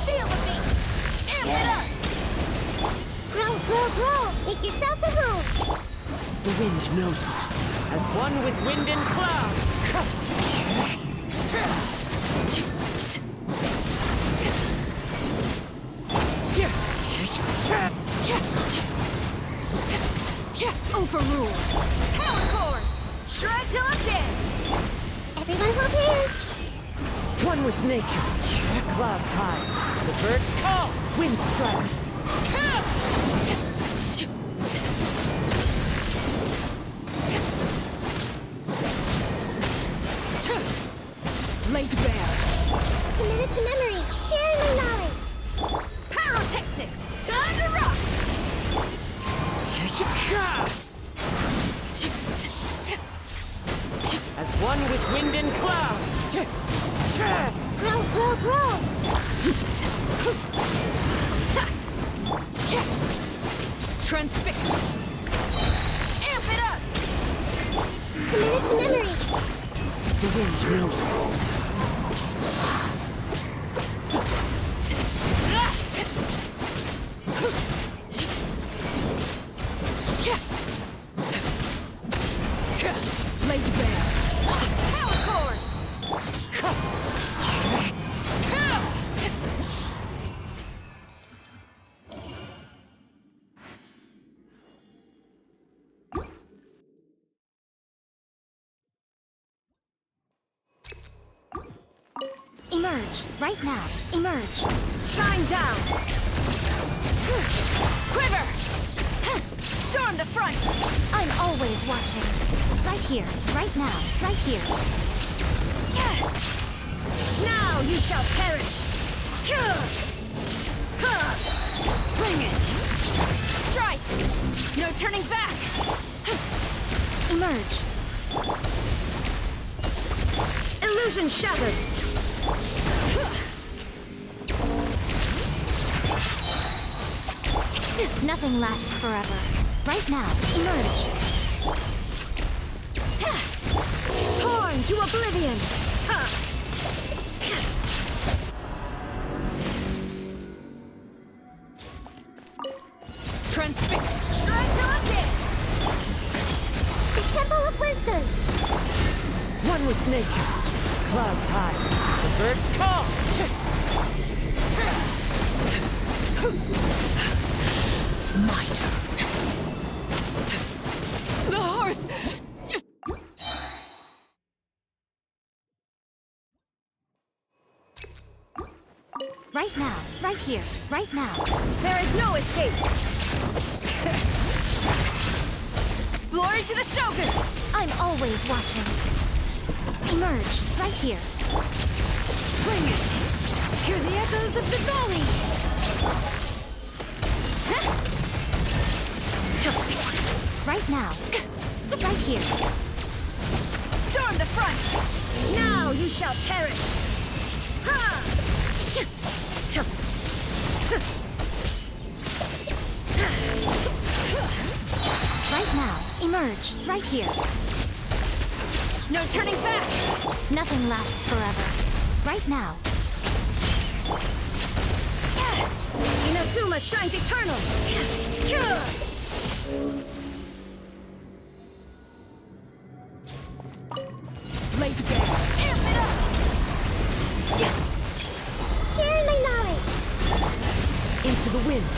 Feel the beat! Amp it up! Grow, grow, grow! Make yourselves a home! The wind knows me, as one with wind and cloud. Overruled! Power core! Shred till I'm dead! Everyone hold hands! One with nature, clouds high. The birds call, wind strike. Laid bare. Committed to memory, sharing my knowledge! Pyrotechnics! Time to rock! As one with wind and cloud. Grow, grow, grow! Transfixed! Amp it up! Committed to memory! The wind knows me. Laid bare. Power cord! Emerge, right now. Emerge. Shine down! Quiver! Storm the front! I'm always watching. Right here, right now, right here. Now you shall perish! Bring it! Strike! No turning back! Emerge. Illusion shattered! Nothing lasts forever. Right now, emerge. Torn to oblivion! Transfixed. Right till I'm dead! The Temple of Wisdom. One with nature, clouds high. The birds call. My turn. The hearth. Right now, right here, right now. There is no escape! Glory to the Shogun! I'm always watching. Emerge, right here. Bring it! Hear the echoes of the valley! Right now. Right here. Storm the front! Now you shall perish! Right now. Emerge, right here. No turning back! Nothing lasts forever. Right now. Inazuma shines eternal! Laid bare. Amp it up! Sharing my knowledge. Into the wind.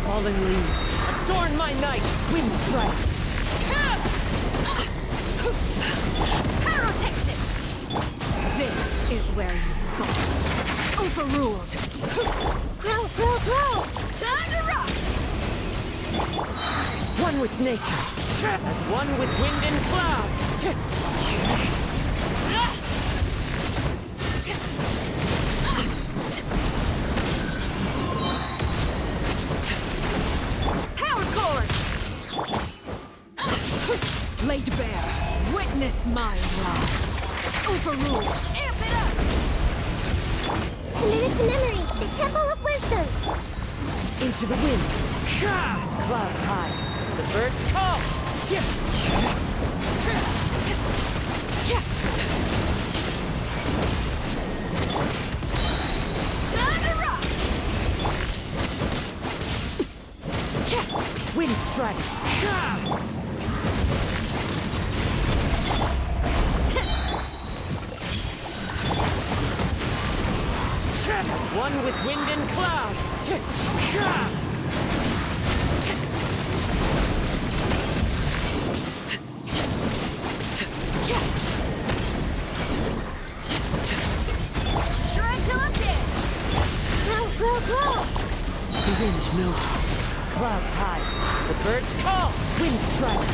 Falling leaves, adorn my night! Wind strike! Pyrotechnic! This is where you fall. Overruled. Grow, grow, grow! Time to rock! One with nature, as one with wind and cloud! Power chord! Laid bare. Witness my rise. Overruled. Amp it up! Committed to memory, the Temple of Wisdom! Into the wind. Clouds high. The birds call. Time to rock! Wind strike. As one with wind and cloud. Try till I'm dead! Grow, grow, grow! The wind knows me. Clouds high. The birds call. Wind strike.